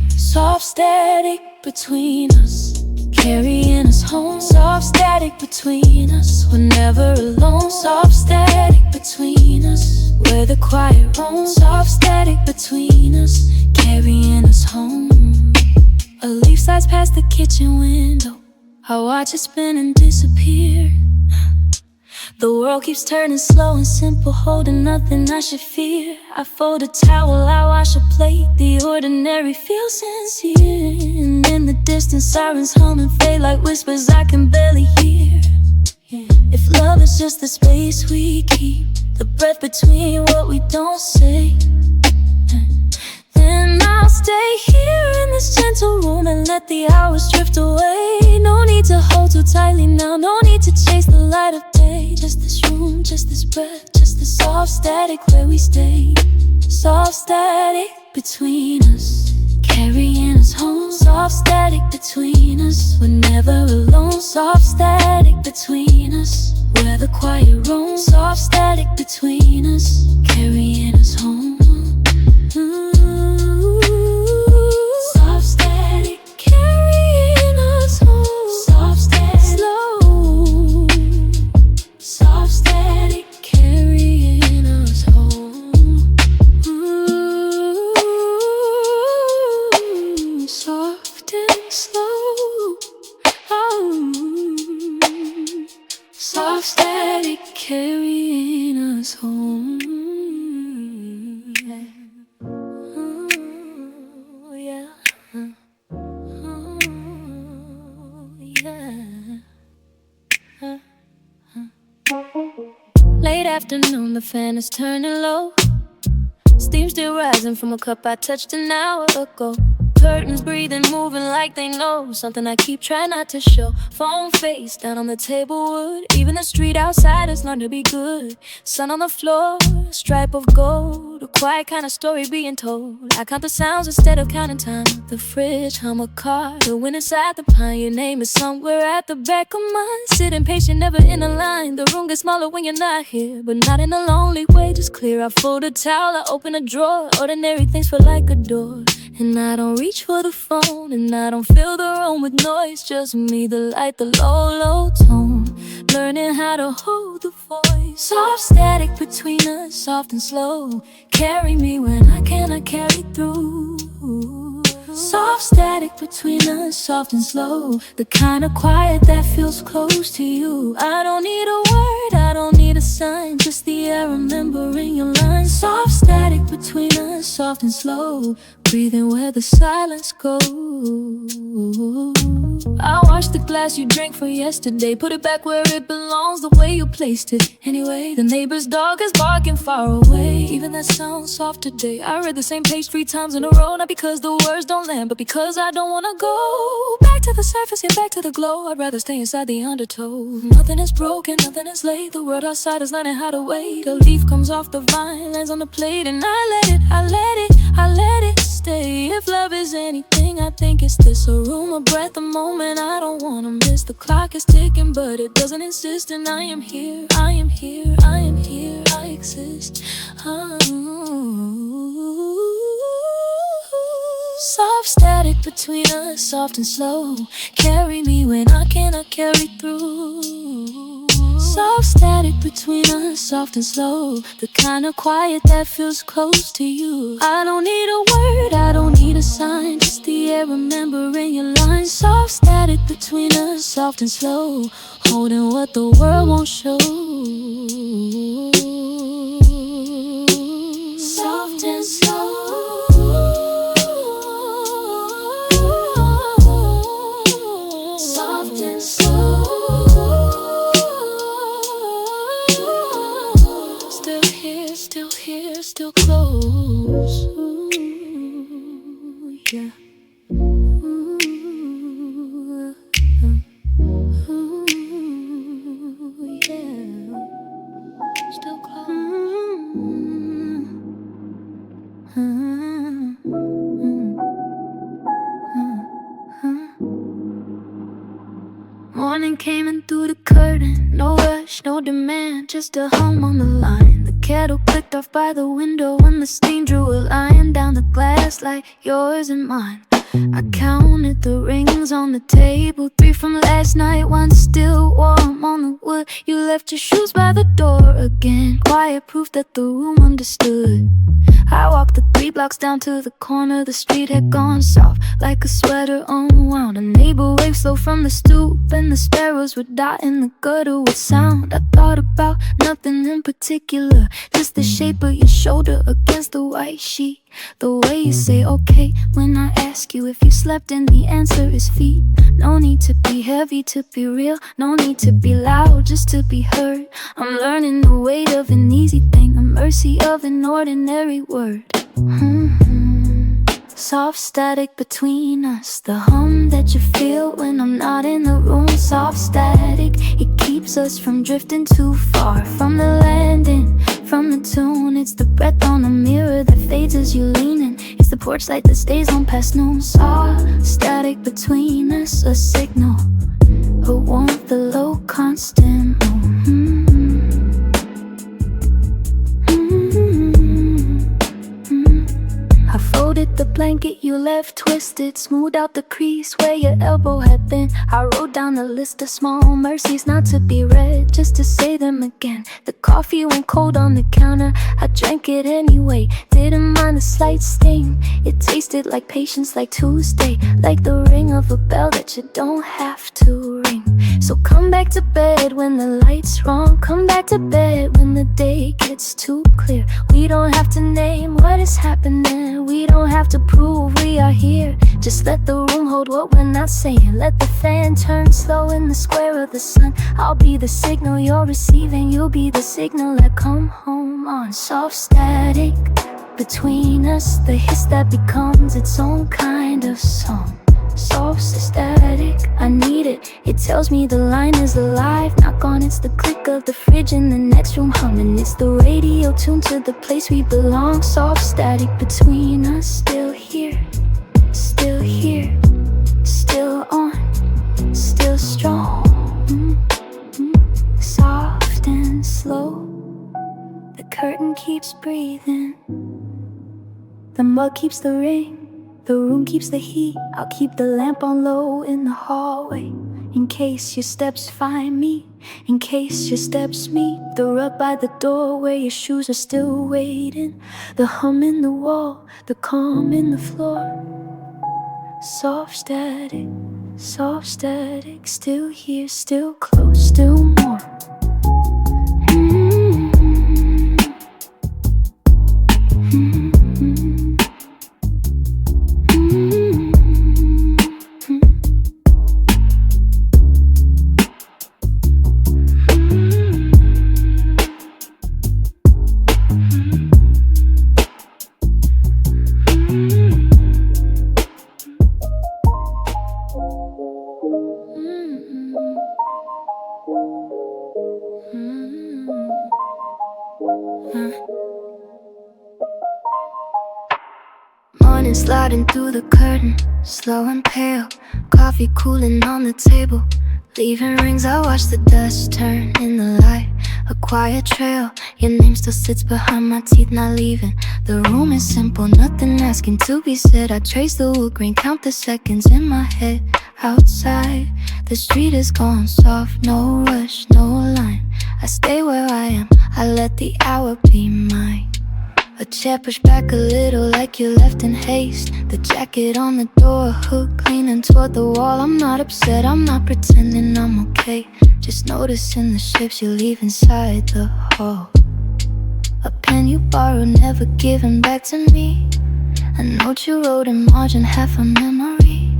[SPEAKER 1] Soft static between us, carrying us home. Soft static between us, we're never alone. Soft static between us, where the quiet roams. Soft static between us, carrying us home. A leaf slides past the kitchen window, I watch it spin and disappear. The world keeps turning slow and simple, holding nothing I should fear. I fold a towel, I wash a plate, the ordinary feels sincere. And in the distance, sirens hum and fade like whispers I can barely hear. If love is just the space we keep, the breath between what we don't say, then I'll stay here in this gentle room and let the hours drift away. No need to hold too tightly now, no need to chase the light of day. Just this room, just this breath, just the soft static where we stay. Soft static between us, carrying us home. Soft static between us, we're never alone. Soft static between us, where the quiet roams. Soft static between us, carrying us home. Soft static carrying us home. Soft static slow. Soft static carrying us home. Soft and slow. Soft static carrying us home. Late afternoon, the fan is turning low. Steam still rising from a cup I touched an hour ago. Curtains breathing, moving like they know something I keep trying not to show. Phone face down on the table wood. Even the street outside is not to be good. Sun on the floor, stripe of gold. A quiet kind of story being told. I count the sounds instead of counting time. The fridge, hum a car. The wind inside the pine. Your name is somewhere at the back of mine. Sitting patient, never in a line. The room gets smaller when you're not here, but not in a lonely way, just clear. I fold a towel, I open a drawer. Ordinary things feel like a door. And I don't reach for the phone, and I don't fill the room with noise. Just me, the light, the low, low tone. Learning how to hold the voice. Soft static between us, soft and slow. Carry me when I cannot carry through. Soft static between us, soft and slow. The kind of quiet that feels close to you. I don't need a word, I don't need a sign, just the air remembering your lines. Soft static between us, soft and slow. Breathing where the silence goes. I wash the glass you drank from yesterday, put it back where it belongs, the way you placed it. Anyway, the neighbor's dog is barking far away. Even that sounds soft today. I read the same page 3 times in a row, not because the words don't land, but because I don't wanna go back to the surface, yeah, back to the glow. I'd rather stay inside the undertow. Nothing is broken, nothing is late. The world outside is learning how to wait. A leaf comes off the vine, lands on the plate, and I let it stay. If love is anything, I think it's this. A room, a breath, a moment I don't wanna miss. The clock is ticking, but it doesn't insist. And I am here, I am here, I am here, I exist. Soft static between us, soft and slow. Carry me when I cannot carry through. Soft static between us, soft and slow. The kind of quiet that feels close to you. I don't need a word, I don't need a sign, just the air remembering your lines. Soft static between us, soft and slow. Holding what the world won't show. Soft and slow. Soft and slow. Still here, still close. Ooh, yeah. Ooh, yeah. Still close. just a hum on the line. The kettle clicked off by the window when the steam drew a line down the glass like yours and mine. I counted the rings on the table, 3 from last night, 1 still warm on the wood. You left your shoes by the door again, quiet proof that the room understood. I walked the 3 blocks down to the corner, the street had gone soft like a sweater unwound. A neighbor waved slow from the stoop and the sparrows were dotting the gutter with sound. I thought about nothing in particular, just the shape of your shoulder against the white sheet. The way you say okay when I ask you if you slept, and the answer is feet. No need to be heavy to be real, no need to be loud just to be heard. I'm learning the weight of an easy thing, the mercy of an ordinary word. Soft static between us, the hum that you feel when I'm not in the room. Soft static, it keeps us from drifting too far from the landing, from the tune. It's the breath on the mirror that fades as you lean in. It's the porch light that stays on past noon. Soft static between us, a signal, a warmth, a low constant. I folded the blanket you left twisted, smoothed out the crease where your elbow had been. I wrote down a list of small mercies not to be read, just to say them again. The coffee went cold on the counter, I drank it anyway. Didn't mind the slight sting, it tasted like patience, like Tuesday, like the ring of a bell that you don't have to ring. So come back to bed when the light's wrong, come back to bed when the day gets too clear. We don't have to name what is happening, we don't have to prove we are here. Just let the room hold what we're not saying. Let the fan turn slow in the square of the sun. I'll be the signal you're receiving, you'll be the signal that come home on. Soft static between us, the hiss that becomes its own kind of song. Soft static, I need it, it tells me the line is alive. Knock on, it's the click of the fridge in the next room humming. It's the radio tuned to the place we belong. Soft static between us, still here, still here, still on, still strong. Soft and slow, the curtain keeps breathing, the mug keeps the ring, the room keeps the heat. I'll keep the lamp on low in the hallway, in case your steps find me, in case your steps meet the rug by the door where your shoes are still waiting. The hum in the wall, the calm in the floor. Soft static, still here, still close, still more. Morning sliding through the curtain, slow and pale, coffee cooling on the table, leaving rings. I watch the dust turn in the light, a quiet trail. Your name still sits behind my teeth, not leaving. The room is simple, nothing asking to be said. I trace the wood grain, count the seconds in my head. Outside, the street is gone soft, no rush, no line. I stay where I am, I let the hour be mine. A chair pushed back a little like you left in haste. The jacket on the door, hook leaning toward the wall. I'm not upset, I'm not pretending I'm okay, just noticing the shapes you leave inside the hall. A pen you borrowed, never given back to me. A note you wrote in margin, half a memory.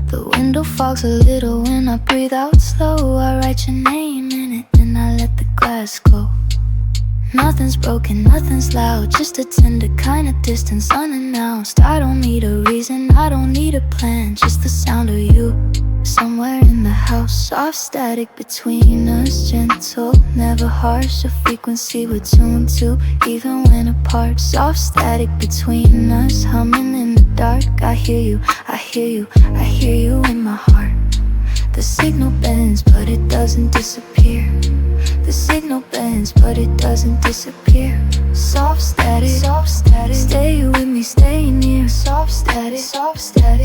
[SPEAKER 1] The window fogs a little when I breathe out slow. I write your name in it, then I let the glass go. Nothing's broken, nothing's loud, just a tender kind of distance unannounced. I don't need a reason, I don't need a plan, just the sound of you somewhere in the house. Soft static between us, gentle, never harsh. A frequency we're tuned to, even when apart. Soft static between us, humming in the dark. I hear you, I hear you, I hear you in my heart. The signal bends, but it doesn't disappear. The signal bends, but it doesn't disappear. Soft static, stay with me, stay near. Soft static,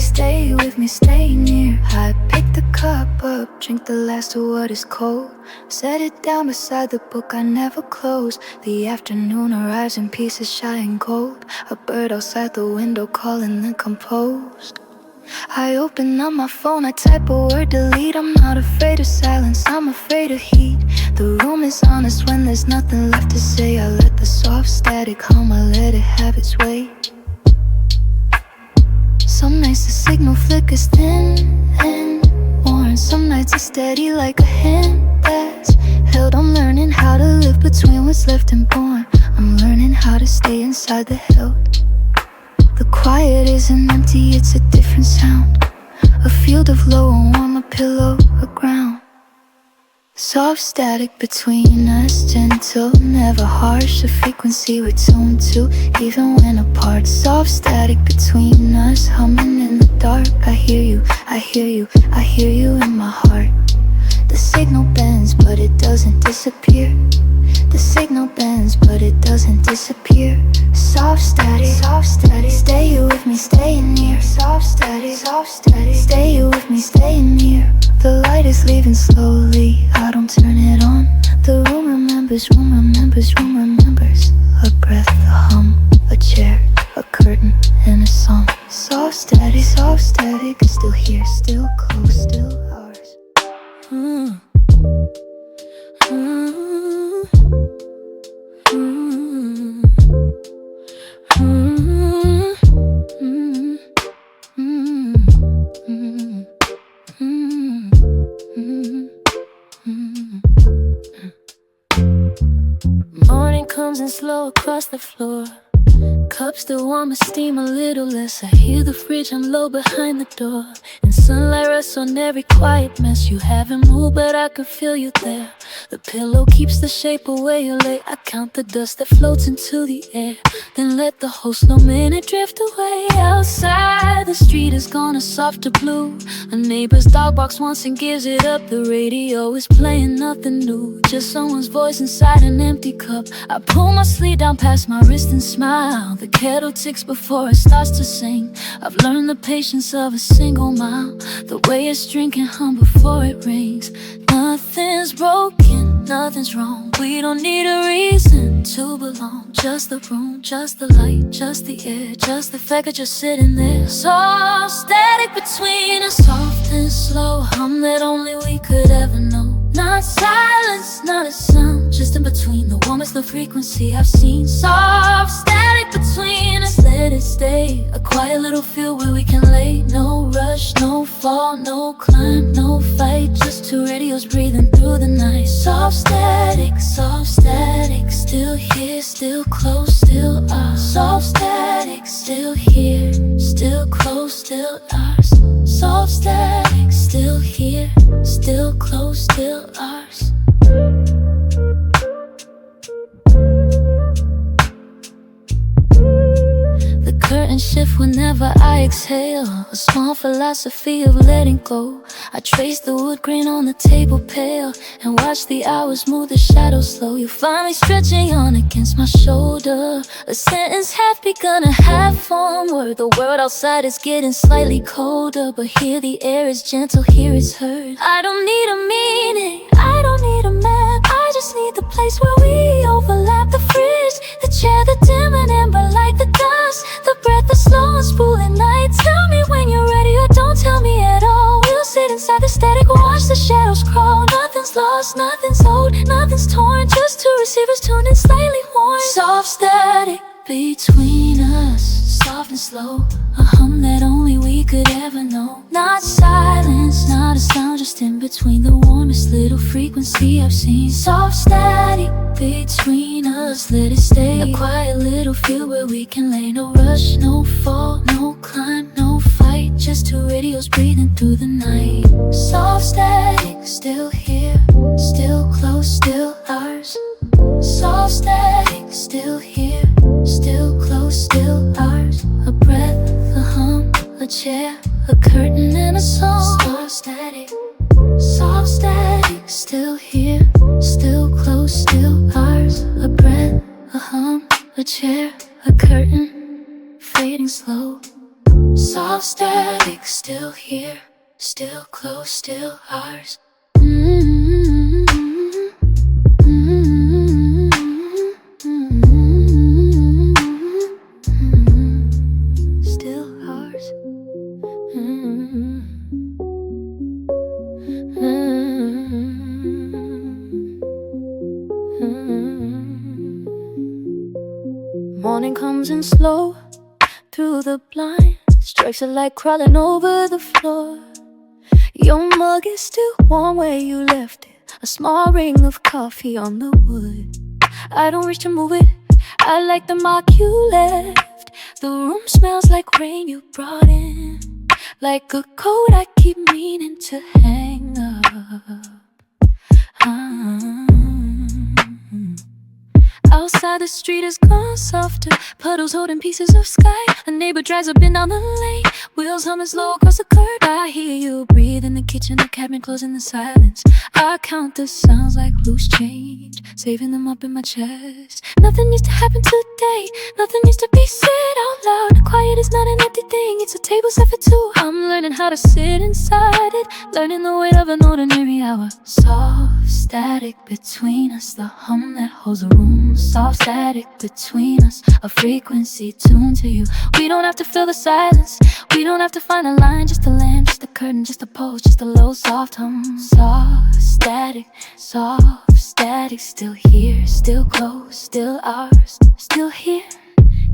[SPEAKER 1] stay with me, stay near. I pick the cup up, drink the last of what is cold. Set it down beside the book I never close. The afternoon arrives in pieces shining cold. A bird outside the window calling then composed. I open up my phone, I type a word, delete. I'm not afraid of silence, I'm afraid of heat. The room is honest when there's nothing left to say. I let the soft static hum, I let it have its way. Some nights the signal flickers thin and worn. Some nights it's steady like a hand that's held. I'm learning how to live between what's left and born. I'm learning how to stay inside the held. The quiet isn't empty, it's a different sound. A field of low and warm, a pillow, a ground. Soft static between us, gentle, never harsh. The frequency we're tuned to, even when apart. Soft static between us, humming in the dark. I hear you, I hear you, I hear you in my heart. The signal bends, but it doesn't disappear. The signal bends, but it doesn't disappear. Soft static, stay with me, stay near. Soft static, stay with me, stay near. The light is leaving slowly, I don't turn it on. The room remembers, room remembers, room remembers. A breath, a hum, a chair, a curtain, and a song. Soft static, still here, still close, still ours. Morning comes in slow across the floor. Cups still warm, but steam a little less. I hear the fridge unload behind the door, and sunlight rests on every quiet mess. You haven't moved, but I can feel you there. The pillow keeps the shape of where you lay. I count the dust that floats into the air, then let the whole slow minute drift away. Outside, the street has gone a softer blue. A neighbor's dog barks once and gives it up. The radio is playing nothing new, just someone's voice inside an empty cup. I pull my sleeve down past my wrist and smile. The kettle ticks before it starts to sing. I've learned the patience of a single mile, the way it's drinking hum before it rings. Nothing's broken, nothing's wrong. We don't need a reason to belong. Just the room, just the light, just the air, just the fact that you're sitting there. Soft static between us, soft and slow, hum that only we could ever know. Not silence, not a sound, just in between. The warmest the frequency I've seen. Soft static between us, let it stay. A quiet little field where we can lay. No rush, no fall, no climb, no fight. Just two radios breathing through the night. Soft static, still here, still close, still ours. Soft static, still here, still close, still ours. Soft static, still here, still close, still ours. The curtains shift whenever I exhale. A small philosophy of letting go. I trace the wood grain on the table pale, and watch the hours move the shadows slow. You find me stretching on against my shoulder. A sentence half begun, a half formed word. The world outside is getting slightly colder, but here the air is gentle, here it's heard. I don't need a meaning, I don't need a map. I just need the place where we overlap. The fridge, the chair, the dim and amber light, the dust, the breath, the slow and spooling night. Tell me when you're ready, or don't tell me at all. We'll sit inside the static, watch the shadows crawl. Nothing's lost, nothing's old, nothing's torn. Just two receivers tuned and slightly worn. Soft static between us, soft and slow. A hum that only we could ever know. Not silence, not a sound, just in between. The warmest little frequency I've seen. Soft static between us, let it stay. A quiet little field where we can lay. No rush, no fall, no climb, no fight. Just two radios breathing through the night. Soft static, still here, still close, still ours. Soft static, still here, still close, still ours. A breath, a hum, a chair, a curtain and a song. Soft static, still here, still close. A chair, a curtain, fading slow. Soft static, still here, still close, still ours. Still ours. Morning comes in slow through the blind, strikes a light crawling over the floor. Your mug is still warm where you left it, a small ring of coffee on the wood. I don't reach to move it, I like the mark you left. The room smells like rain you brought in, like a coat I keep meaning to hang up. Outside the street has gone softer, puddles holding pieces of sky. A neighbor drives up and down the lane, wheels humming slow across the curb. I hear you breathe in the kitchen, the cabinet closing the silence. I count the sounds like loose change, saving them up in my chest. Nothing needs to happen today, nothing needs to be said out loud. Quiet is not an empty thing, it's a table set for two. I'm learning how to sit inside it, learning the weight of an ordinary hour. Soft static between us, the hum that holds the room. Soft static between us, a frequency tuned to you. We don't have to fill the silence, we don't have to find a line. Just a lamp, just a curtain, just a pulse, just a low soft hum. Soft static, still here, still close, still ours. Still here,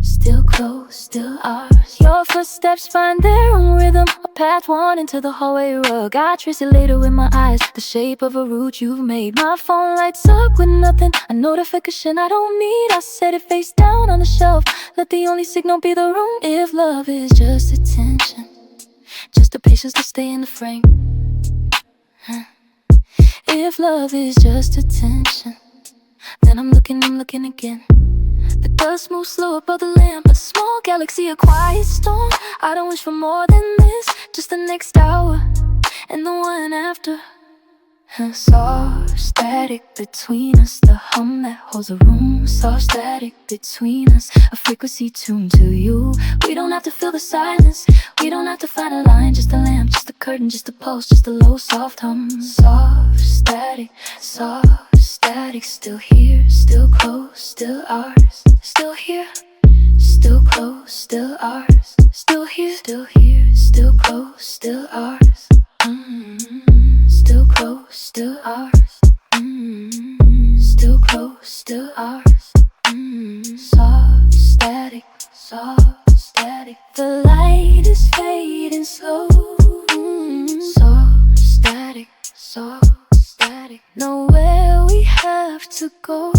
[SPEAKER 1] still close, still ours. Your footsteps find their own rhythm, a path worn into the hallway rug. I trace it later with my eyes, the shape of a route you've made. My phone lights up with nothing, a notification I don't need. I set it face down on the shelf, let the only signal be the room. If love is just attention, just the patience to stay in the frame. If love is just attention, then I'm looking again. The dust moves slow above the lamp, a small galaxy, a quiet storm. I don't wish for more than this, just the next hour and the one after. Soft static between us, the hum that holds the room. Soft static between us, a frequency tuned to you. We don't have to fill the silence, we don't have to find a line. Just a lamp, just a curtain, just a pulse, just a low soft hum. Soft static, still here, still close, still ours. Still here, still close, still ours. Still here, still close, still ours. Still close, still ours. Still close, still ours. Soft static, the light is fading slow. Soft static, nowhere we have to go.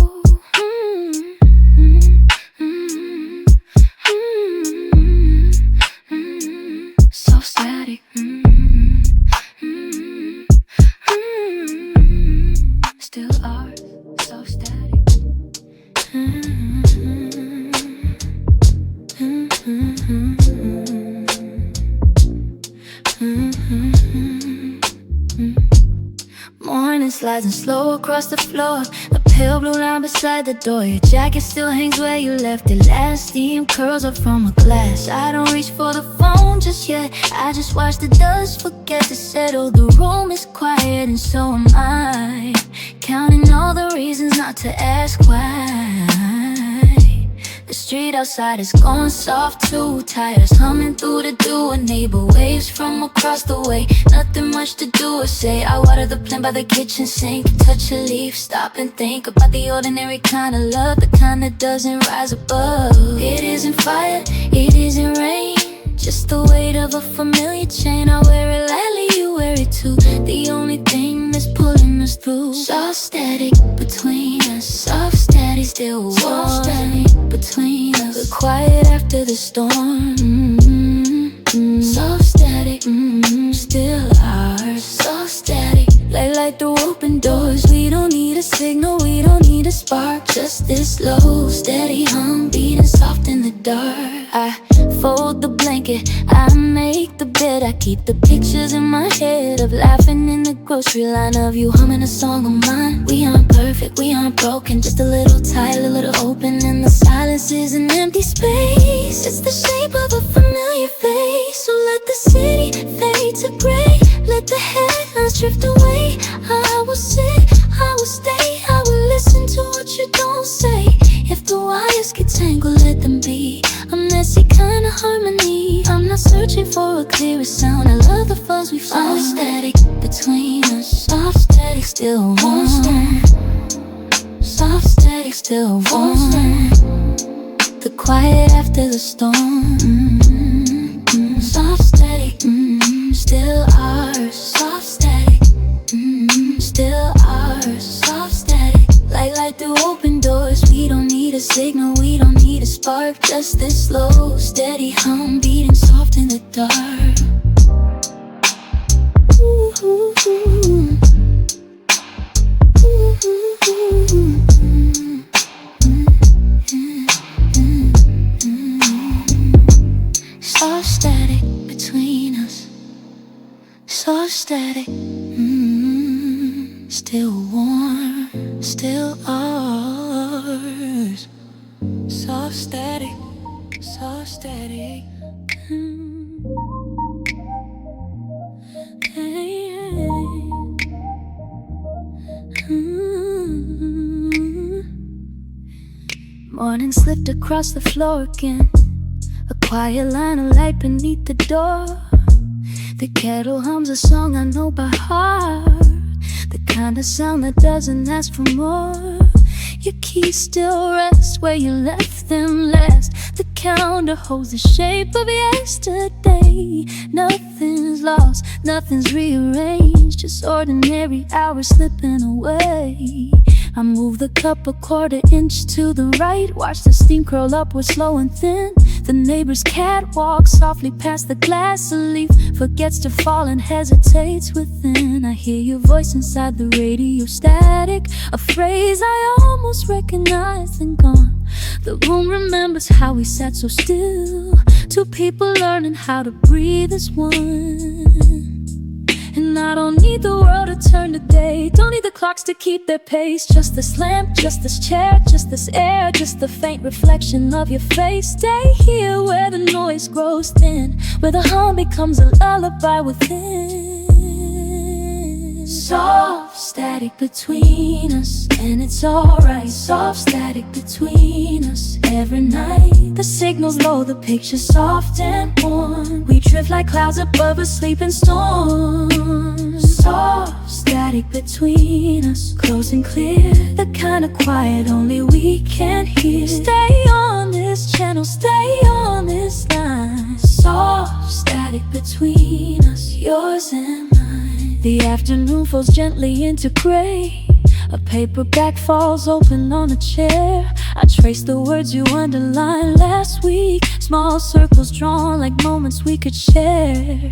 [SPEAKER 1] Soft static. Still ours, soft static. Morning slides and slow across the floor, a pale blue line beside the door. Your jacket still hangs where you left it last. Steam curls up from a glass. I don't reach for the phone just yet, I just watch the dust forget to settle. The room is quiet and so am I, counting all the reasons not to ask why. The street outside is going soft too, tires humming through the dew. A neighbor waves from across the way, nothing much to do or say. I water the plant by the kitchen sink, touch a leaf, stop and think about the ordinary kind of love, the kind that doesn't rise above. It isn't fire, it isn't rain, just the weight of a familiar chain. I wear it lightly, you wear it too, the only thing that's pulling us through. Soft static between us, soft static still warm. Soft static between us, the quiet after the storm. Soft static, still ours. Soft static, light through open doors. We don't need a signal, we don't need a spark, just this low, steady hum beating soft in the dark. I fold the blanket, I make the bed, I keep the pictures in my head of laughing in the grocery line, of you humming a song of mine. We aren't perfect, we aren't broken, just a little tired, a little open in the silence house is an empty space. It's the shape of a familiar face. So let the city fade to gray. Let the headlines drift away. I will sit, I will stay, I will listen to what you don't say. If the wires get tangled, let them be a messy kind of harmony. I'm not searching for a clearer sound. I love the fuzz we found. Soft static between us. Soft static still warm. Soft static still warm. The quiet after the storm. Soft static, still ours. Soft static, still ours. Soft static, like light through open doors. We don't need a signal, we don't need a spark. Just this slow, steady hum beating soft in the dark. Soft static between us. Soft static, still warm, still ours. Soft static, soft static. Morning slipped across the floor again. A quiet line of light beneath the door. The kettle hums a song I know by heart. The kind of sound that doesn't ask for more. Your keys still rest where you left them last. The counter holds the shape of yesterday. Nothing's lost, nothing's rearranged. Just ordinary hours slipping away. I move the cup a quarter inch to the right. Watch the steam curl upward slow and thin. The neighbor's cat walks softly past the glass. A leaf forgets to fall and hesitates within. I hear your voice inside the radio static. A phrase I almost recognize and gone. The room remembers how we sat so still. Two people learning how to breathe as one. And I don't need the world to turn today. Don't need the clocks to keep their pace. Just this lamp, just this chair, just this air. Just the faint reflection of your face. Stay here where the noise grows thin. Where the hum becomes a lullaby within. Soft static between us, and it's alright. Soft static between us every night. The signal's low, the picture's soft and warm. We drift like clouds above a sleeping storm. Soft static between us, close and clear. The kind of quiet only we can hear. Stay on this channel, stay on this line. Soft static between us, yours and mine. The afternoon falls gently into gray. A paperback falls open on a chair. I trace the words you underlined last week. Small circles drawn like moments we could share.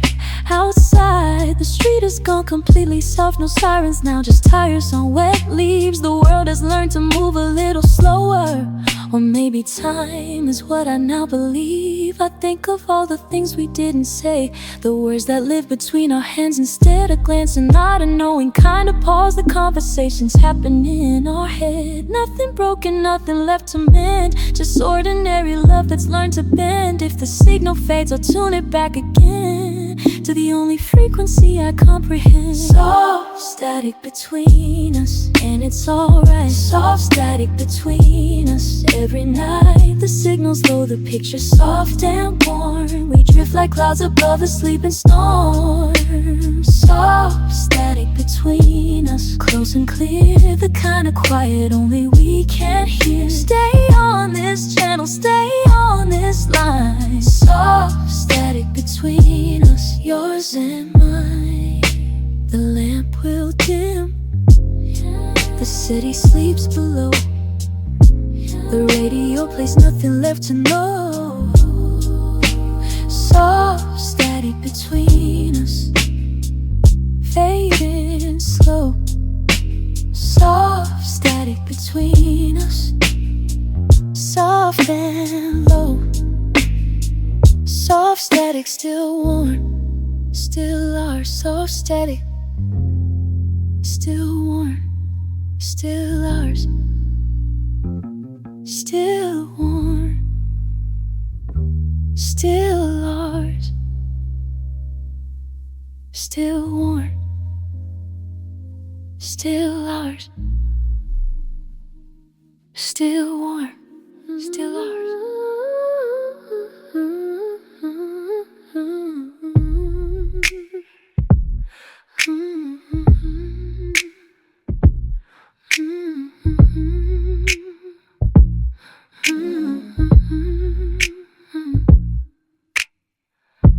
[SPEAKER 1] Outside, the street has gone completely soft. No sirens now, just tires on wet leaves. The world has learned to move a little slower. Or maybe time is what I now believe. I think of all the things we didn't say. The words that live between our hands instead of glancing out and knowing. Kind of pause the conversations happen in our head. Nothing broken, nothing left to mend. Just ordinary love that's learned to bend. If the signal fades, I'll tune it back again to the only frequency I comprehend. Soft static between us, and it's alright. Soft static between us every night. The signal's low, the picture's soft and warm. We drift like clouds above a sleeping storm. Soft static between us, close and clear. The kind of quiet only we can hear. Stay on this channel, stay on this line. Soft static between us, yours and mine. The lamp will dim, the city sleeps below. The radio plays nothing left to know. Soft static between us, fading slow. Soft static between us, soft and low. Soft static still warm, still ours. Soft static, still warm, still ours. Still warm. still ours, still warm, still ours, still warm, still ours.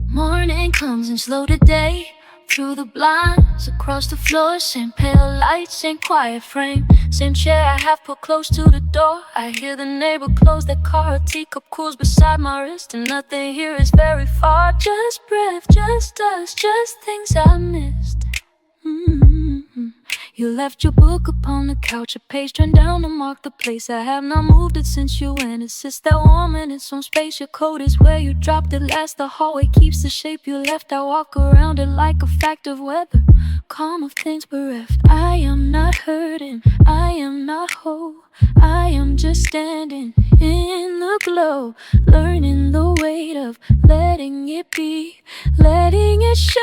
[SPEAKER 1] Morning comes and slow the day. Through the blinds, across the floor, same pale light, same quiet frame, same chair I have put close to the door. I hear the neighbor close their car, a teacup cools beside my wrist, and nothing here is very far. Just breath, just us, just things I missed. You left your book upon the couch, a page turned down to mark the place. I have not moved it since you went. It's just that warm in its own space. Your coat is where you dropped it last. The hallway keeps the shape you left. I walk around it like a fact of weather, calm of things bereft. I am not hurting, I am not whole, I am just standing in the glow, learning the weight of letting it be, letting it show.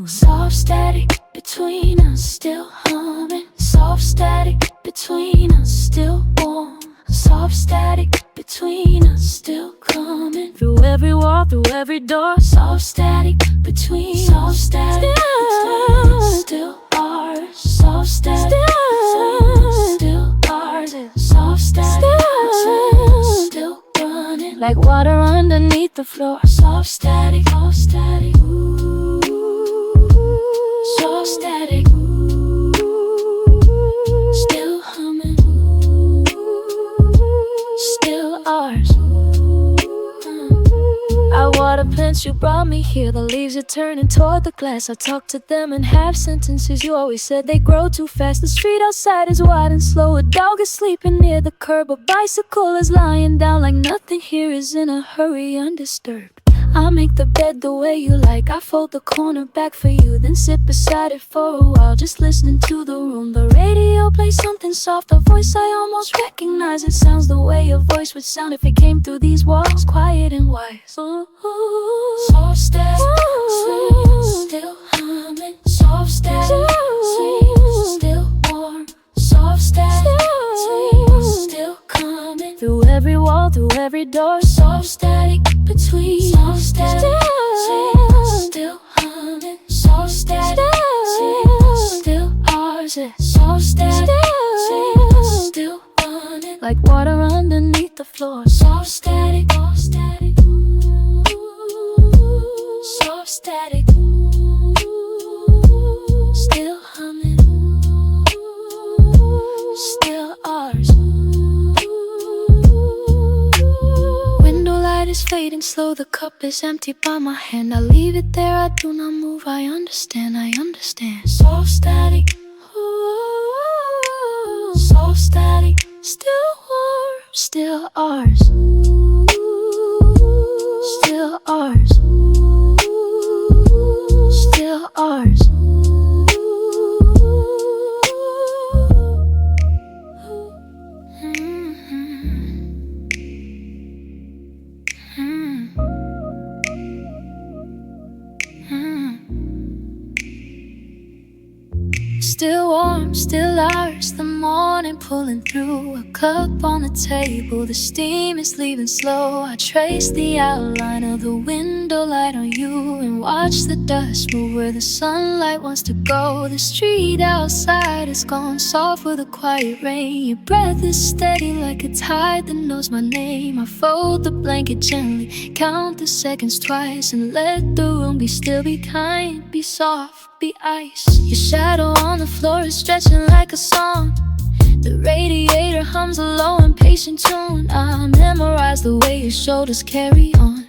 [SPEAKER 1] Soft static between us, still humming. Soft static between us, still warm. Soft static between us, still coming through every wall, through every door. Soft static between, soft static between us, still ours. Soft static between us, still ours. Soft static between us, still running like water underneath the floor. Soft static, soft static. Ooh, soft static. Still humming. Still ours. I water plants, you brought me here. The leaves are turning toward the glass. I talk to them in half sentences. You always said they grow too fast. The street outside is wide and slow. A dog is sleeping near the curb. A bicycle is lying down like nothing here is in a hurry, undisturbed. I make the bed the way you like. I fold the corner back for you, then sit beside it for a while, just listening to the room. The radio plays something soft, a voice I almost recognize. It sounds the way a voice would sound if it came through these walls, quiet and wise. Ooh, soft step, still humming. Soft step, still warm. Soft step, still coming through every wall, through every door. Soft static between, soft static, still humming. Soft static, still ours. Soft static, still running like water underneath the floor. Soft static, soft static. Soft static, still humming. Still ours. Window light is fading slow, the cup is empty by my hand. I leave it there, I do not move, I understand, I understand. Soft static, ooh, soft static, still warm, still ours. Still ours. Still ours. Still warm, still ours. The morning pulling through, a cup on the table. The steam is leaving slow. I trace the outline of the window light on you and watch the dust move where the sunlight wants to go. The street outside is gone soft with a quiet rain. Your breath is steady like a tide that knows my name. I fold the blanket gently, count the seconds twice, and let the room be still, be kind, be soft, be ice. Your shadow on the floor is stretching like a song. The radiator hums a low impatient tune. I memorize the way your shoulders carry on,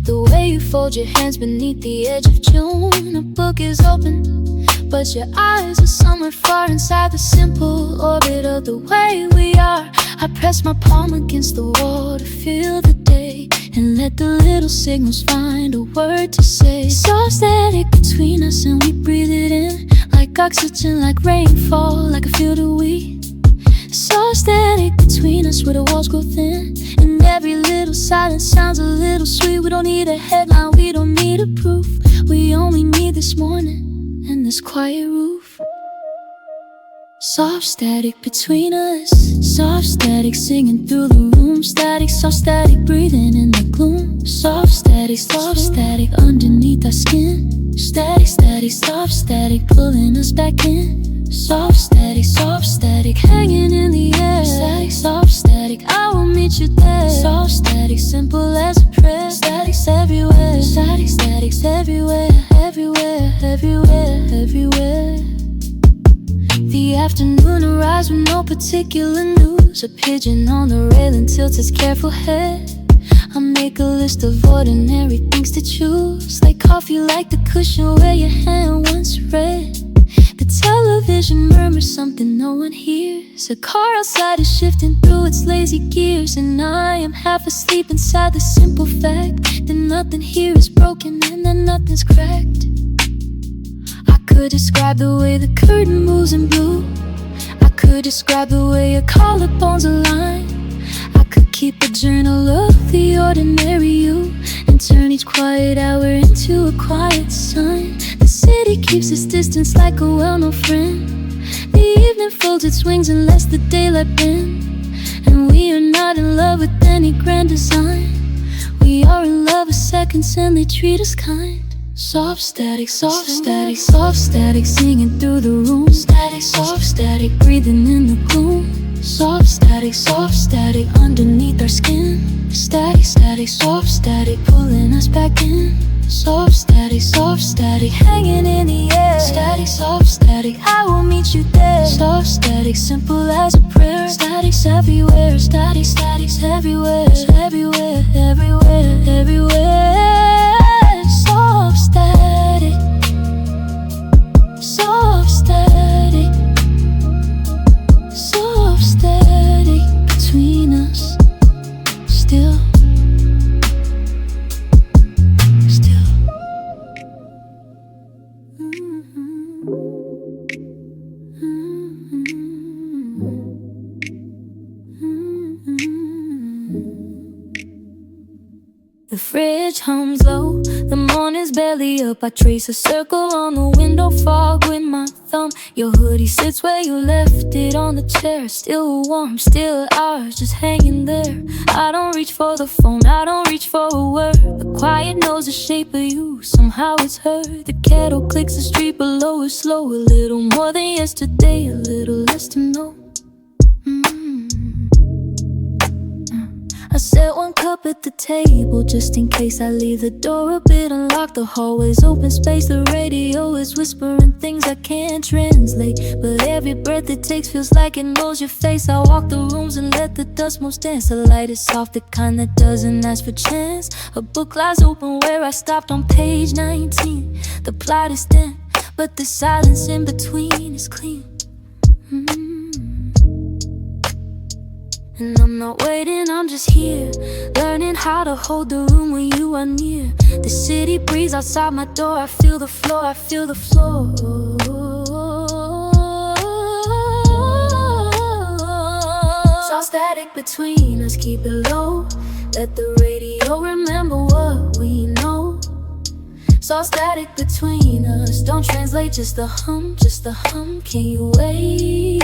[SPEAKER 1] the way you fold your hands beneath the edge of June. The book is open, but your eyes are somewhere far inside the simple orbit of the way we are. I press my palm against the wall to feel the day, and let the little signals find a word to say. Soft static between us and we breathe it in, like oxygen, like rainfall, like a field of wheat. Soft static between us where the walls grow thin, and every little silence sounds a little sweet. We don't need a headline, we don't need a proof. We only need this morning and this quiet roof. Soft static between us, soft static singing through the room. Static, soft static breathing in the gloom. Soft static underneath our skin. Static, static, soft static pulling us back in. Soft static hanging in the air. Static, soft static, I will meet you there. Soft static, simple as a prayer. Static's everywhere. Static's everywhere, everywhere, everywhere, everywhere. The afternoon arrives with no particular news. A pigeon on the railing tilts its careful head. I make a list of ordinary things to choose, like coffee, like the cushion where your hand once read. The television murmurs something no one hears. A car outside is shifting through its lazy gears, and I am half asleep inside the simple fact that nothing here is broken and that nothing's cracked. I could describe the way the curtain moves in blue. I could describe the way your collarbones align. I could keep a journal of the ordinary you, and turn each quiet hour into a quiet sign. The city keeps its distance like a well-known friend. The evening folds its wings and lets the daylight bend. And we are not in love with any grand design. We are in love with seconds and they treat us kind. Soft static, soft static, soft static singing through the room. Static, soft static breathing in the gloom. Soft static underneath our skin. Static, static, soft static pulling us back in. Soft static hanging in the air. Static, soft static, I will meet you there. Soft static, simple as a prayer. Static's everywhere. Static's everywhere, everywhere, everywhere, everywhere. Soft static, soft static, soft static between us. Still. The fridge hums low, the morning's barely up. I trace a circle on the window fog with my thumb. Your hoodie sits where you left it on the chair. Still warm, still ours, just hanging there. I don't reach for the phone, I don't reach for a word. The quiet knows the shape of you, somehow it's her. The kettle clicks, the street below is slow. A little more than yesterday, a little less to know. I set one cup at the table just in case I leave the door a bit unlocked. The hallway's open space, the radio is whispering things I can't translate. But every breath it takes feels like it knows your face. I walk the rooms and let the dust motes dance. The light is soft, the kind that doesn't ask for chance. A book lies open where I stopped on page 19. The plot is thin, but the silence in between is clean. And I'm not waiting, I'm just here, learning how to hold the room when you are near. The city breeze outside my door, I feel the floor, I feel the floor. Soft static between us, keep it low. Let the radio remember what we know. Soft static between us, don't translate, just a hum, can you wait?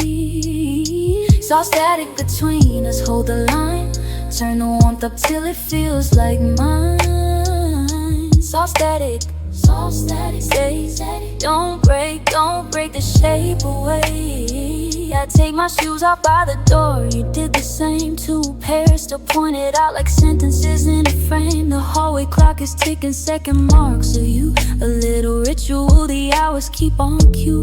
[SPEAKER 1] Soft static between us, hold the line. Turn the warmth up till it feels like mine. Soft static, stay. Don't break the shape away. I take my shoes off by the door, you did the same. Two pairs still pointed out like sentences in a frame. The hallway clock is ticking second marks of you. A little ritual, the hours keep on cue.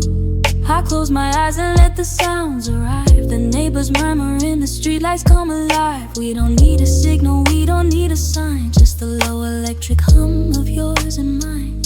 [SPEAKER 1] I close my eyes and let the sounds arrive. The neighbors murmuring, the streetlights come alive. We don't need a signal, we don't need a sign. Just the low electric hum of yours and mine.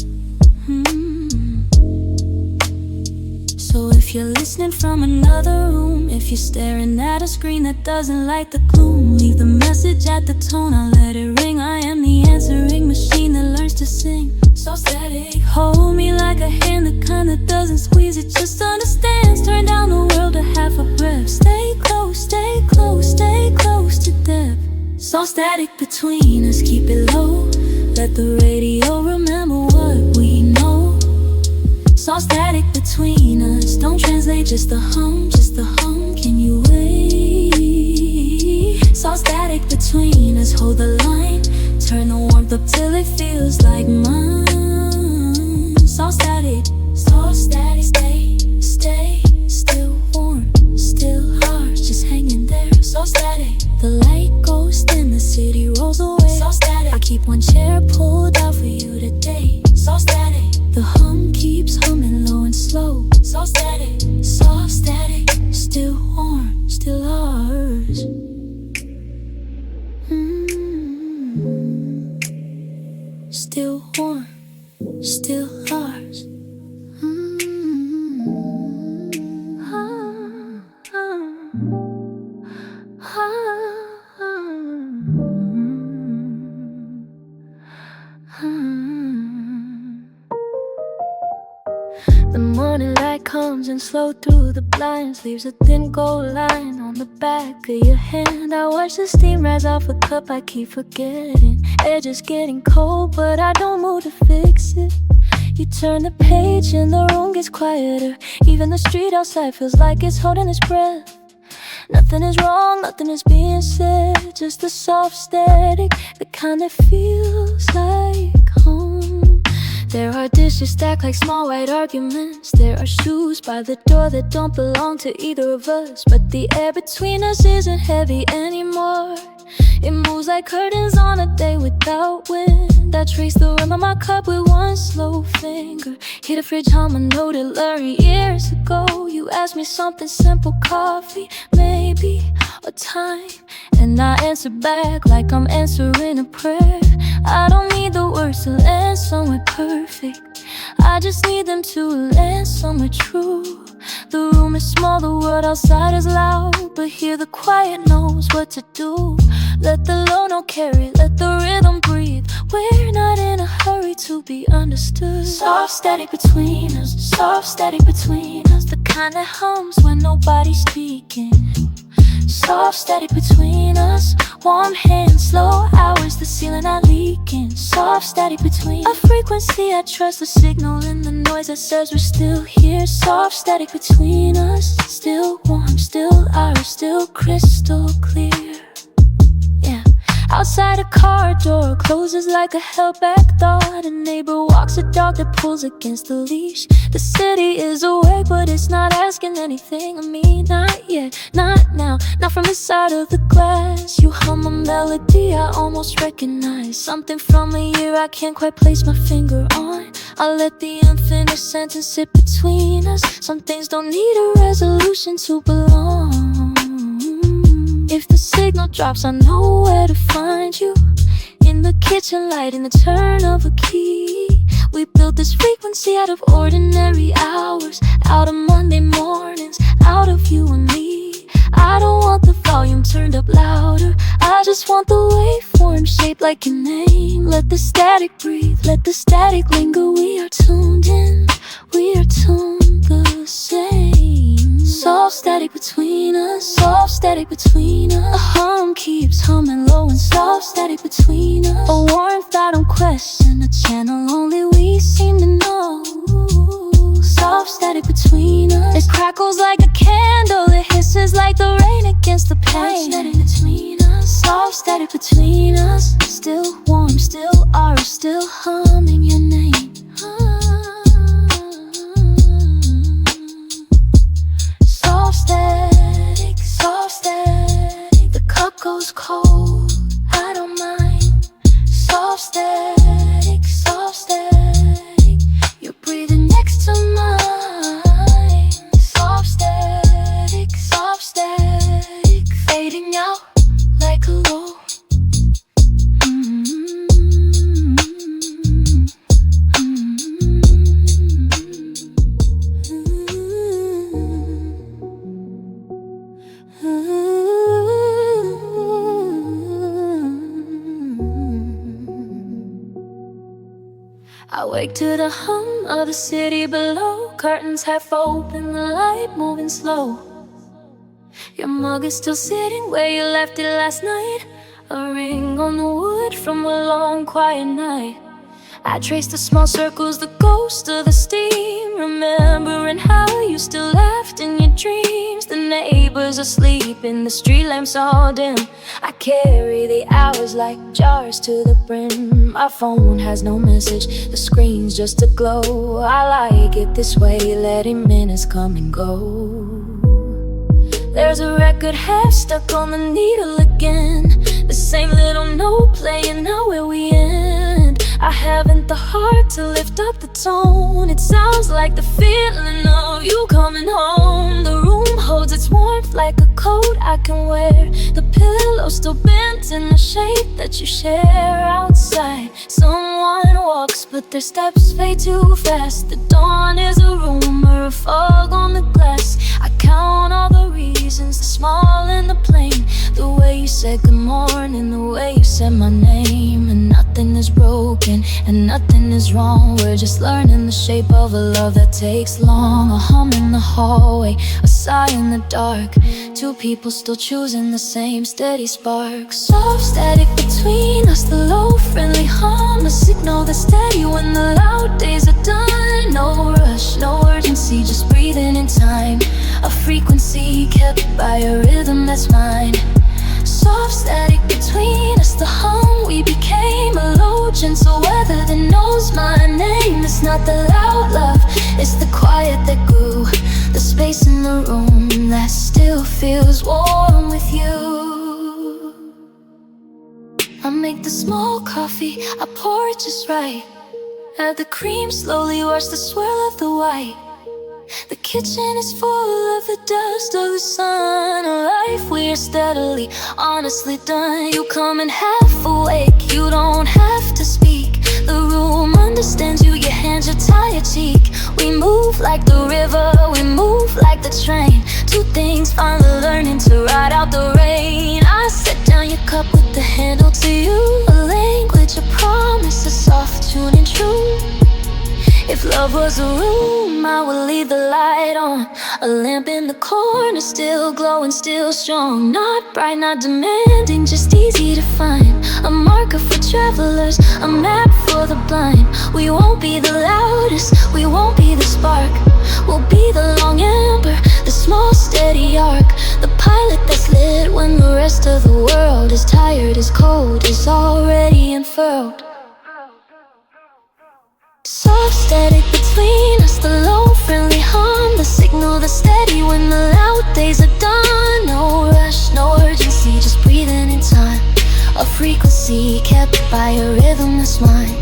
[SPEAKER 1] So if you're listening from another room, if you're staring at a screen that doesn't light the gloom, leave the message at the tone, I'll let it ring. I am the answering machine that learns to to sing. So static. Hold me like a hand, the kind that doesn't squeeze, it just understands. Turn down the world to half a breath. Stay close, stay close, stay close to death. So static between us, keep it low. Let the radio remember what we know. So static between us, don't translate, just the hum, just the hum. Can you wait? So static between us, hold the line. Turn the warmth up till it feels like mine. So static, stay, stay, still warm, still hard, just hanging there. So static, the light goes dim, the city rolls away. So static, I keep one chair pulled out for you today. So static, the hum keeps humming low and slow. So static, still warm, still ours. Still warm, still ours. The morning light comes in slow through the blinds, leaves a thin gold line on the back of your hand. I watch the steam rise off a cup, I keep forgetting. Edges getting cold, but I don't move to fix it. You turn the page and the room gets quieter. Even the street outside feels like it's holding its breath. Nothing is wrong, nothing is being said, just a soft static, the kind that feels like home. There are dishes stacked like small white arguments. There are shoes by the door that don't belong to either of us. But the air between us isn't heavy anymore. It moves like curtains on a day without wind. I trace the rim of my cup with one slow finger. Hit a fridge hum, a note I learned years ago. You asked me something simple, coffee, maybe, or time. And I answer back like I'm answering a prayer. I don't need the words to land somewhere perfect, I just need them to land somewhere true. The room is small, the world outside is loud, but here the quiet knows what to do. Let the low note carry, let the rhythm breathe. We're not in a hurry to be understood. Soft static between us, soft static between us, the kind that hums when nobody's speaking. Soft static between us, warm hands, slow hours, the ceiling not leaking. Soft static between a frequency I trust, the signal in the noise that says we're still here. Soft static between us, still warm, still ours, still crystal clear. Yeah. Outside a car door closes like a held-back thought. A neighbor walks a dog that pulls against the leash. The city is awake, but it's not asking anything of me. Not yet, not now, not from the side of the glass. You hum a melody I almost recognize, something from a year I can't quite place my finger on. I'll let the unfinished sentence sit between us. Some things don't need a resolution to belong. If the signal drops, I know where to find you. In the kitchen light, in the turn of a key. We built this frequency out of ordinary hours, out of Monday mornings, out of you and me. I don't want the volume turned up louder, I just want the waveform shaped like a name. Let the static breathe, let the static linger. We are tuned in, we are tuned the same. Soft static between us, soft static between us. A hum keeps humming low and soft static between us. A warmth I don't question, a channel only we seem to know. Soft static between us. It crackles like a candle, it hisses like the rain against the pane. Static between us, soft static between us. Still warm, still ours, still humming your name. Soft static, soft static. The cup goes cold, I don't mind. Soft static, soft static. You're breathing next to mine. Soft static, fading out like a low. I wake to the hum of the city below. Curtains half open, the light moving slow. Your mug is still sitting where you left it last night. A ring on the wood from a long quiet night. I trace the small circles, the ghost of the steam, remembering how you still laughed in your dreams. The neighbors are sleeping, the street lamps all dim. I carry the hours like jars to the brim. My phone has no message, the screen's just a glow. I like it this way, letting minutes come and go. There's a record half stuck on the needle again. The same little note playing out where we end. I haven't the heart to lift up the tone. It sounds like the feeling of you coming home. The room holds its warmth like a coat I can wear. The pillow still bent in the shape that you share. Outside, someone walks, but their steps fade too fast. The dawn is a rumor, a fog on the glass. I count all the reasons, the small and the plain. The way you said good morning, the way you said my name. And nothing is broken, and nothing is wrong. We're just learning the shape of a love that takes long. A hum in the hallway, a sigh in the dark. Two people still choosing the same steady spark. Soft static between us, the low friendly hum. A signal that's steady when the loud days are done. No rush, no urgency, just breathing in time. A frequency kept by a rhythm that's mine. Soft static between us, the hum we became. A low gentle weather that knows my name. It's not the loud love, it's the quiet that grew. The space in the room that still feels warm with you. I make the small coffee, I pour it just right. Add the cream, slowly watch the swirl of the white. The kitchen is full of the dust of the sun. A life we're steadily, honestly done. You come in half awake, you don't have to speak. The room understands you, your hands are tie your cheek. We move like the river, we move like the train. Two things finally learning to ride out the rain. I set down your cup with the handle to you. A language, a promise, a soft tuning true. If love was a room, I would leave the light on. A lamp in the corner, still glowing, still strong. Not bright, not demanding, just easy to find. A marker for travelers, a map for the blind. We won't be the loudest, we won't be the spark. We'll be the long amber, the small steady arc. The pilot that's lit when the rest of the world is tired, is cold, is already unfurled. Soft static between us, the low friendly hum. The signal that's steady when the loud days are done. No rush, no urgency, just breathing in time. A frequency kept by a rhythm that's mine.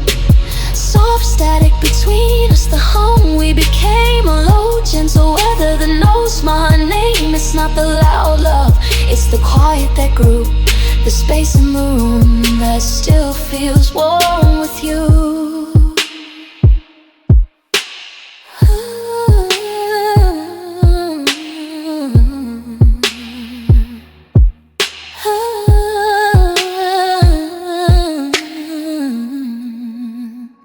[SPEAKER 1] Soft static between us, the hum we became. A low gentle weather that knows my name. It's not the loud love, it's the quiet that grew. The space in the room that still feels warm with you.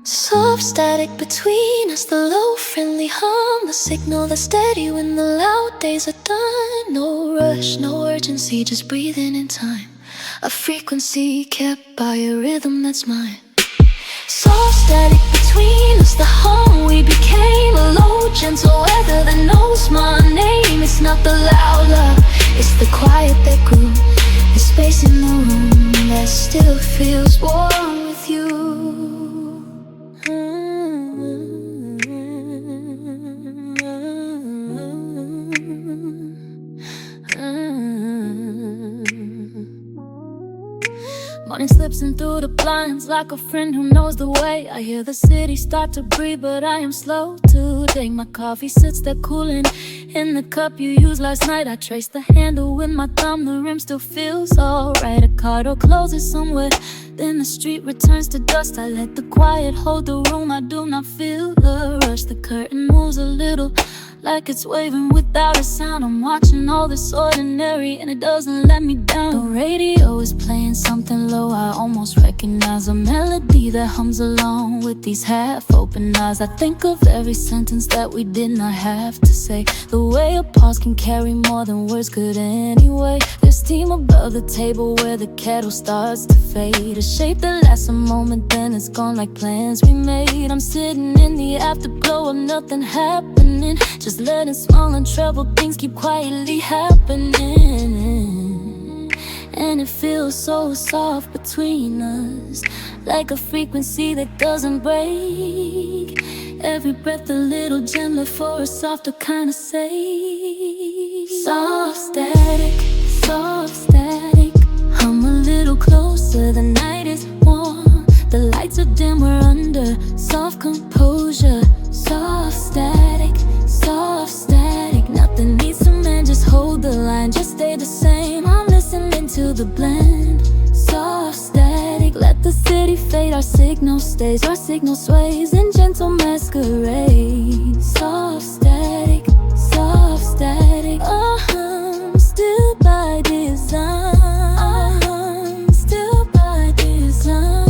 [SPEAKER 1] Soft static between us, the low friendly hum. The signal that's steady when the loud days are done. No rush, no urgency, just breathing in time. A frequency kept by a rhythm that's mine. Soft static between us, the hum we became. A low gentle weather that knows my name. It's not the loud love, it's the quiet that grew. The space in the room that still feels warm with you. Morning slips in through the blinds like a friend who knows the way. I hear the city start to breathe, but I am slow today. My coffee sits there cooling in the cup you used last night. I trace the handle with my thumb, the rim still feels alright. A car door closes somewhere, then the street returns to dust. I let the quiet hold the room, I do not feel the rush. The curtain moves a little, like it's waving without a sound. I'm watching all this ordinary and it doesn't let me down. The radio is playing something low, I almost recognize a melody that hums along with these half-open eyes. I think of every sentence that we did not have to say, the way a pause can carry more than words could anyway. There's steam above the table where the kettle starts to fade, a shape that lasts a moment then it's gone like plans we made. I'm sitting in the afterglow of nothing happening, just letting small untroubled things keep quietly happening. And it feels so soft between us, like a frequency that doesn't break. Every breath a little gentler for a softer kind of say. Soft static, soft static. I'm a little closer, the night is warm, the lights are dim, we're under soft composure. Soft static, soft static. Nothing needs to mend, just hold the line, just stay the same. I'm listening to the blend. Soft static, let the city fade, our signal stays, our signal sways in gentle masquerade. Soft static, soft static. Still by design. Still by design.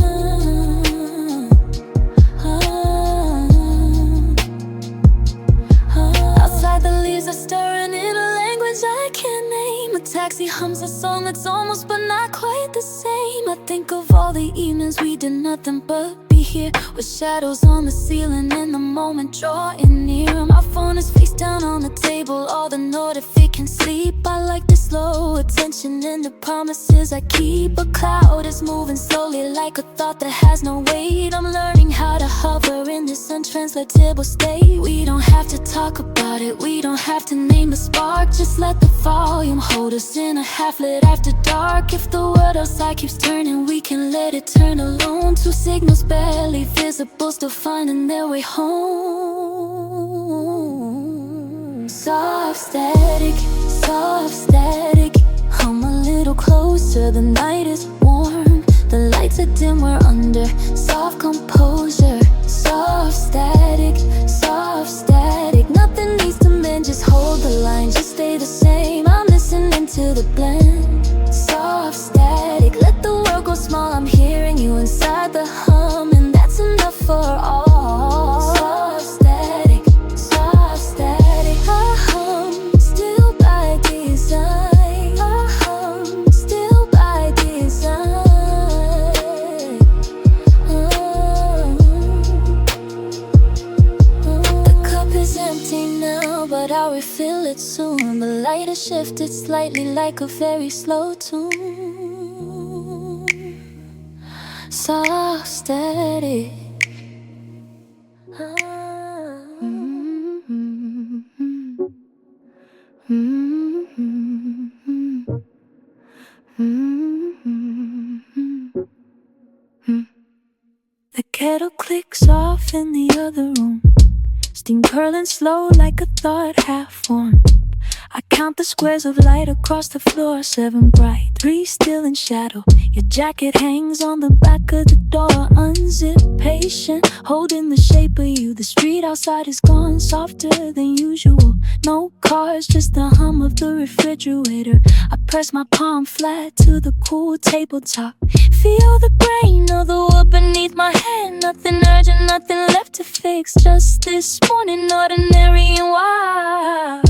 [SPEAKER 1] Outside the leaves are stirring in a language I can't name. A taxi hums a song that's almost but not quite the same. I think of all the evenings we did nothing but be here, with shadows on the ceiling and the moment drawing near. My phone is face down on the table, all the note if it can sleep. I like the slow attention and the promises I keep. A cloud is moving slowly like a thought that has no weight. I'm learning how to hover in this untranslatable state. We don't have to talk about it, we don't have to name the spark, just let the volume hold us in a half-lit after dark. If the world outside keeps turning, we can let it turn alone. Two signals barely visible, still finding their way home. Soft static, soft static. I'm a little closer, the night is warm, the lights are dim, we're under soft composure. Soft static, soft static. Nothing needs to mend, just hold the line, just stay the same. I'm listening to the blend. Soft static, let the world go small, I'm hearing you inside the hum, and that's enough for all. Soft static, soft static. Still by design. Still by design. The cup is empty now, but I'll refill it soon. The light has shifted slightly like a very slow tune. Soft static. The kettle clicks off in the other room, steam curling slow like a thought half-formed. I count the squares of light across the floor, 7 bright, 3 still in shadow. Your jacket hangs on the back of the door. Unzip, patient, holding the shape of you. The street outside is gone softer than usual. No cars, just the hum of the refrigerator. I press my palm flat to the cool tabletop. Feel the grain of the wood beneath my hand. Nothing urgent, nothing left to fix. Just this morning, ordinary and wide.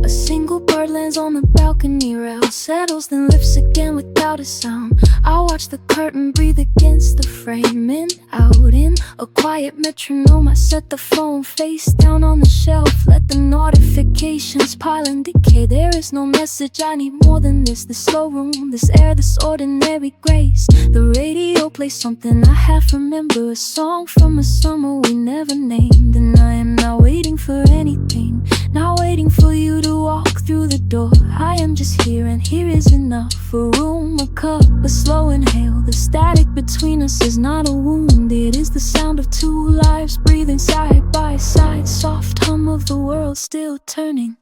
[SPEAKER 1] A single bird lands on the balcony rail, settles then lifts again without a sound. I watch the curtain breathe against the frame. In, out, in a quiet metronome. I set the phone face down on the shelf, let the notifications pile and decay. There is no message I need more than this. This slow room, this air, this ordinary grace. The radio plays something I half remember, a song from a summer we never named. And I am not waiting for anything, not waiting for you to walk through the door. I am just here, and here is enough. A room, a cup, a slow inhale. The static between us is not a wound, it is the sound of 2 lives breathing side by side. Soft hum of the world still turning.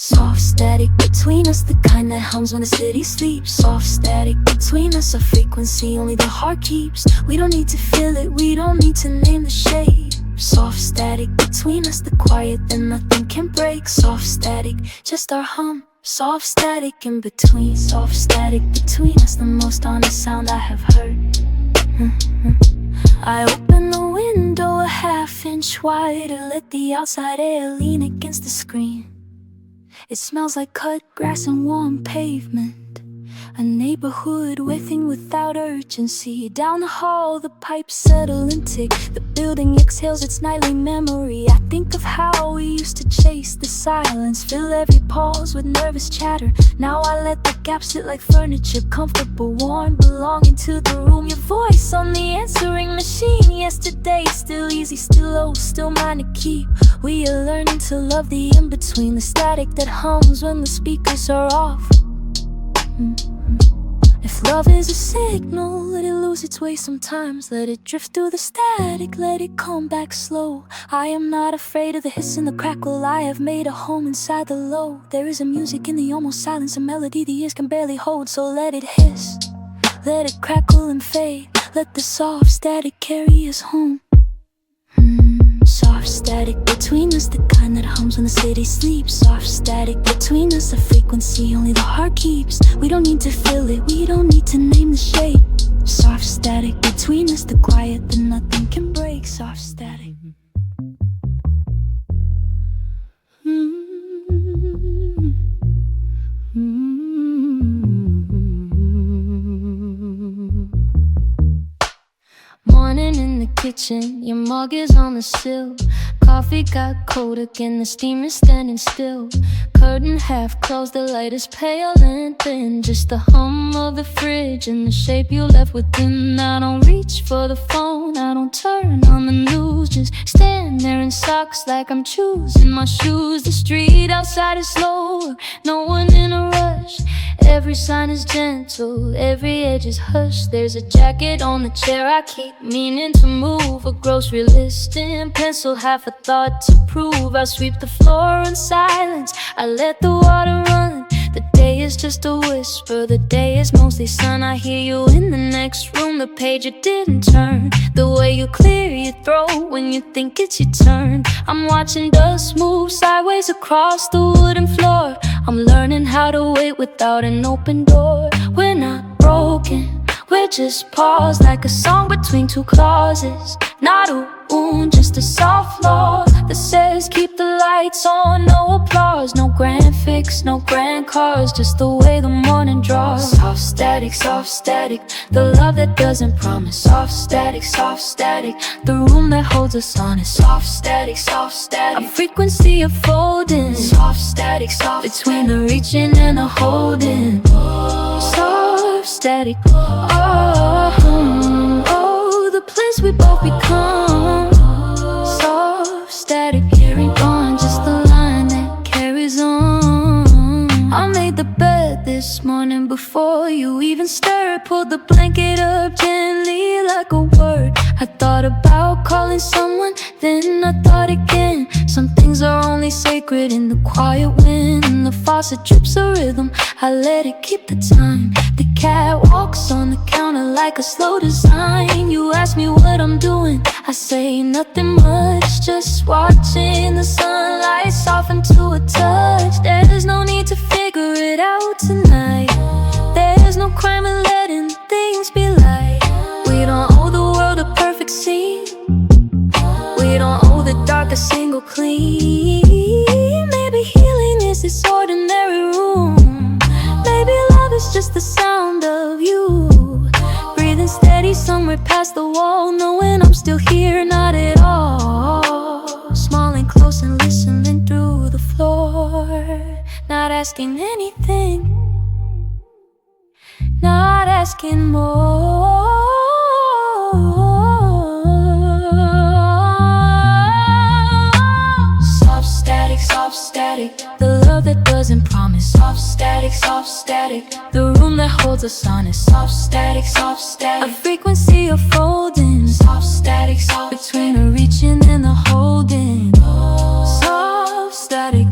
[SPEAKER 1] Soft static between us, the kind that hums when the city sleeps. Soft static between us, a frequency only the heart keeps. We don't need to feel it, we don't need to name the shape. Soft static between us, the quiet that nothing can break. Soft static, just our hum. Soft static in between. Soft static between us, the most honest sound I have heard. I open the window a half-inch wider, let the outside air lean against the screen. It smells like cut grass and warm pavement. A neighborhood waiting without urgency. Down the hall the pipes settle and tick. The building exhales its nightly memory. I think of how we used to chase the silence, fill every pause with nervous chatter. Now I let the gaps sit like furniture, comfortable, warm, belonging to the room. Your voice on the answering machine. Yesterday still easy, still low, still mine to keep. We are learning to love the in-between, the static that hums when the speakers are off. If love is a signal, let it lose its way sometimes. Let it drift through the static, let it come back slow. I am not afraid of the hiss and the crackle. I have made a home inside the low. There is a music in the almost silence, a melody the ears can barely hold. So let it hiss, let it crackle and fade. Let the soft static carry us home. Soft static between us, the kind that hums when the city sleeps. Soft static between us, a frequency only the heart keeps. We don't need to feel it, we don't need to name the shape. Soft static between us, the quiet that nothing can break. Soft static. Morning in the kitchen, your mug is on the sill. Coffee got cold again, the steam is standing still. Curtain half closed, the light is pale and thin. Just the hum of the fridge and the shape you left within. I don't reach for the phone, I don't turn on the news. Just stand there in socks like I'm choosing my shoes. The street outside is slower, no one in a rush. Every sign is gentle, every edge is hushed. There's a jacket on the chair, I keep meaning to move. A grocery list in pencil, half a thought to prove. I sweep the floor in silence, I let the water run. The day is just a whisper, the day is mostly sun. I hear you in the next room, the page you didn't turn. The way you clear your throat when you think it's your turn. I'm watching dust move sideways across the wooden floor. I'm learning how to wait without an open door. We're not broken, we're just paused like a song between two clauses. Not a wound, just a soft law that says keep the lights on, no applause. No grand fix, no grand cars, just the way the morning draws. Soft static, the love that doesn't promise. Soft static, the room that holds us honest. Soft static, a frequency of folding. Soft static, between the reaching and the holding. Soft static, oh, the place we both become. Soft static, here ain't gone, just the line that carries on. I made the bed this morning before you even stirred. Pulled the blanket up gently like a word. I thought about calling someone, then I thought again. Some things are only sacred in the quiet wind. And the faucet drips a rhythm, I let it keep the time. The cat walks on the counter like a slow design. You ask me what I'm doing, I say nothing much. Just watching the sunlight soften to a touch. There's no need to figure it out tonight. There's no crime in letting things be light. We don't owe the world a perfect scene. We don't owe the dark a single clean. Maybe healing is this ordinary room. Maybe love is just the sound of you breathing steady somewhere past the wall, knowing I'm still here, not at all. Small and close and listening through the floor. Not asking anything, not asking more. Soft static, the love that doesn't promise. Soft static, the room that holds us honest. Soft static, a frequency of folding. Soft static, between the reaching and the holding. Soft static,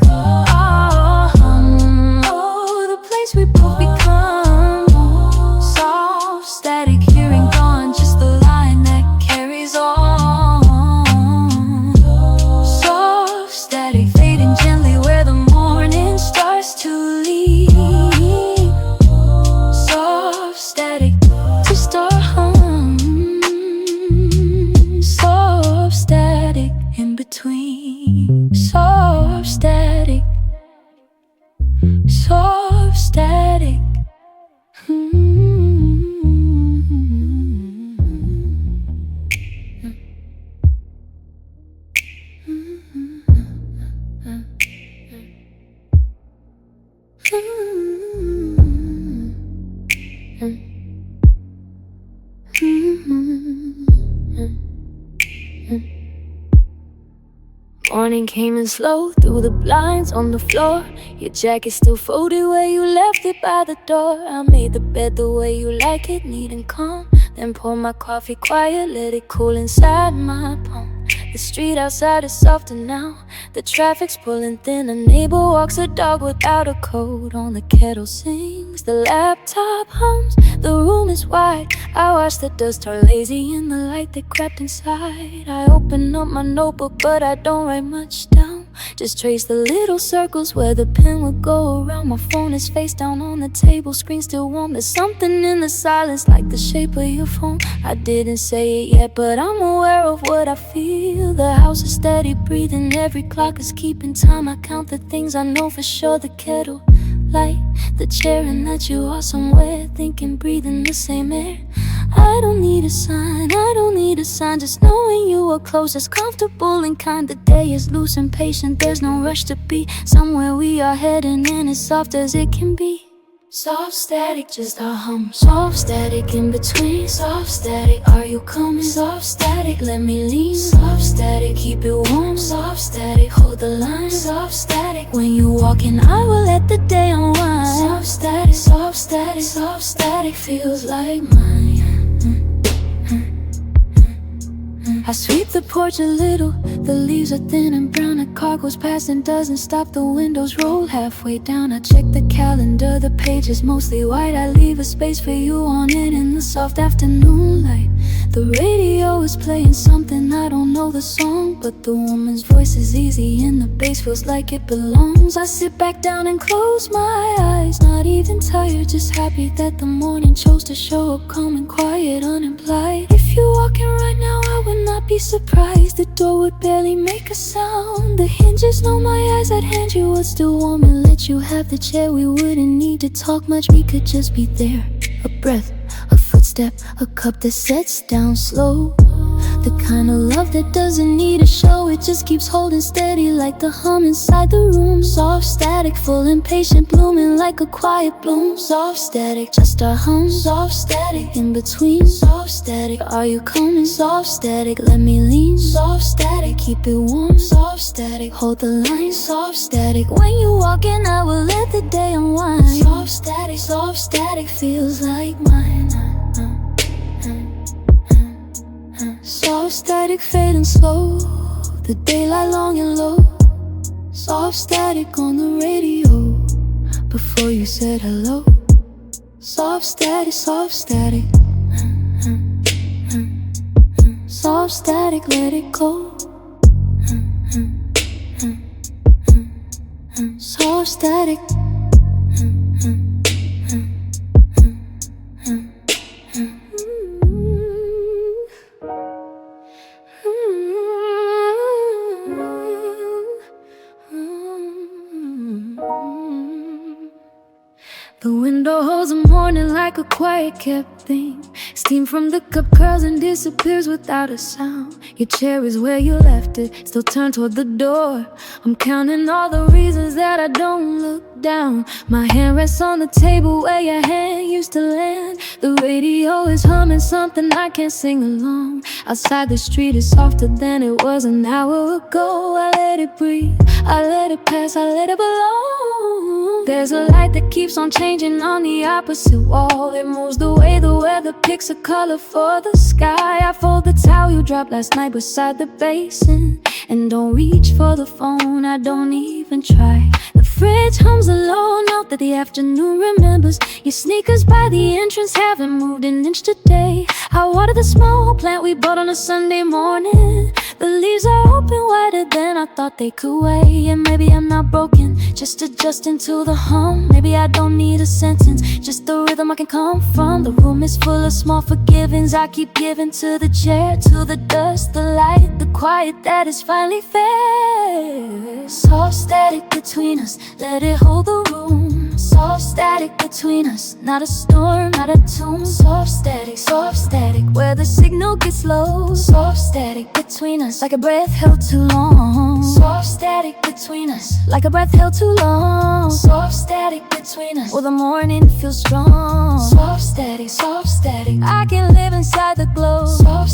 [SPEAKER 1] morning came in slow through the blinds on the floor. Your jacket still folded where you left it by the door. I made the bed the way you like it, neat and calm. Then pour my coffee quiet, let it cool inside my palm. The street outside is softer now. The traffic's pulling thin. A neighbor walks a dog without a coat on. The kettle sings, the laptop hums. The room is wide. I watch the dust turn lazy in the light that crept inside. I open up my notebook, but I don't write much down. Just trace the little circles where the pen would go around. My phone is face down on the table, screen still warm. There's something in the silence, like the shape of your phone. I didn't say it yet, but I'm aware of what I feel. The house is steady breathing, every clock is keeping time. I count the things I know for sure. The kettle, light, the chair, and that you are somewhere thinking, breathing the same air. I don't need a sign, I don't need a sign. Just knowing you are close is comfortable and kind. The day is loose and patient, there's no rush to be somewhere we are heading, and as soft as it can be. Soft static, just a hum. Soft static in between. Soft static, are you coming? Soft static, let me lean. Soft static, keep it warm. Soft static, hold the line. Soft static, when you walk in, I will let the day unwind. Soft static, soft static, soft static feels like mine. I sweep the porch a little. The leaves are thin and brown. A car goes past and doesn't stop. The windows roll halfway down. I check the calendar, the page is mostly white. I leave a space for you on it in the soft afternoon light. The radio is playing something, I don't know the song, but the woman's voice is easy and the bass feels like it belongs. I sit back down and close my eyes, not even tired, just happy that the morning chose to show up calm and quiet, unimplied. If you're walking right now, I would not be surprised. The door would barely make a sound. The hinges know my eyes, I'd hand you what's still warm and let you have the chair. We wouldn't need to talk much, we could just be there. A breath, a footstep, a cup that sets down slow. The kind of love that doesn't need a show, it just keeps holding steady like the hum inside the room. Soft static, full and patient, blooming like a quiet bloom. Soft static, just a hum. Soft static, in between. Soft static, are you coming? Soft static, let me lean. Soft static, keep it warm. Soft static, hold the line. Soft static, when you walk in, I will let the day unwind. Soft static feels like mine. Soft static fading slow, the daylight long and low. Soft static on the radio, before you said hello. Soft static, soft static. Soft static, let it go. Soft static. The window holds the morning like a quiet kept thing. Steam from the cup curls and disappears without a sound. Your chair is where you left it, still turned toward the door. I'm counting all the reasons that I don't look down. My hand rests on the table where your hand used to land. The radio is humming something I can't sing along. Outside the street is softer than it was an hour ago. I let it breathe, I let it pass, I let it belong. There's a light that keeps on changing on the opposite wall. It moves the way the weather picks a color for the sky. I fold the towel you dropped last night beside the basin, and don't reach for the phone, I don't even try. The fridge hums a low note that the afternoon remembers. Your sneakers by the entrance haven't moved an inch today. I water the small plant we bought on a Sunday morning. The leaves are open wider than I thought they could wait. And maybe I'm not broken, just adjusting to the hum. Maybe I don't need a sentence, just the rhythm I can come from. The room is full of small forgivings I keep giving to the chair, to the dust, the light, the quiet that is finally fair. Soft static between us, let it hold the room. Soft static between us, not a storm, not a tune. Soft static, where the signal gets low. Soft static between us, like a breath held too long. Soft static between us, like a breath held too long. Soft static between us, well the morning feels strong. Soft static, I can live inside the glow. Soft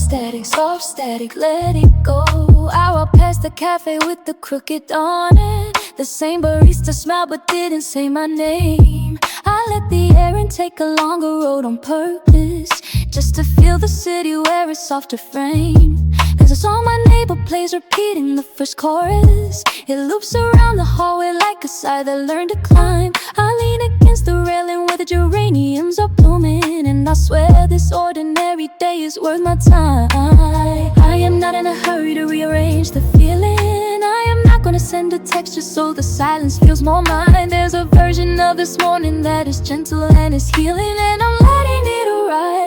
[SPEAKER 1] static, let it go. I walk past the cafe with the crooked on it. The same barista smiled but didn't say my name. I let the air in, take a longer road on purpose, just to feel the city wear a softer frame. As a song my neighbor plays, repeating the first chorus, it loops around the hallway like a sigh that learned to climb. I lean against the railing where the geraniums are blooming, and I swear this ordinary day is worth my time. I am not in a hurry to rearrange the feeling. I am not gonna send a text just so the silence feels more mine. There's a version of this morning that is gentle and is healing, and I'm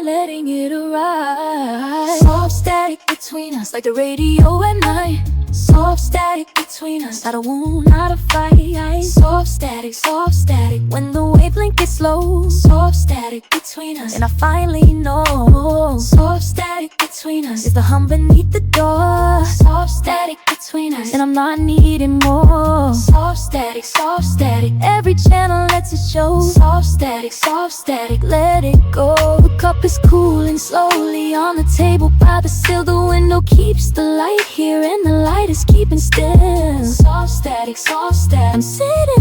[SPEAKER 1] letting it arrive. Soft static between us, like the radio at night. Soft static between us, not a wound, not a fight. Soft static, when the wavelength gets low. Soft static between us, and I finally know. Soft static between us is the hum beneath the door. Soft static between us, and I'm not needing more. Soft static, every channel lets it show. Soft static, let it go. The cup is cooling slowly on the table by the sill. The window keeps the light here, and the light is keeping still. Soft static, I'm sitting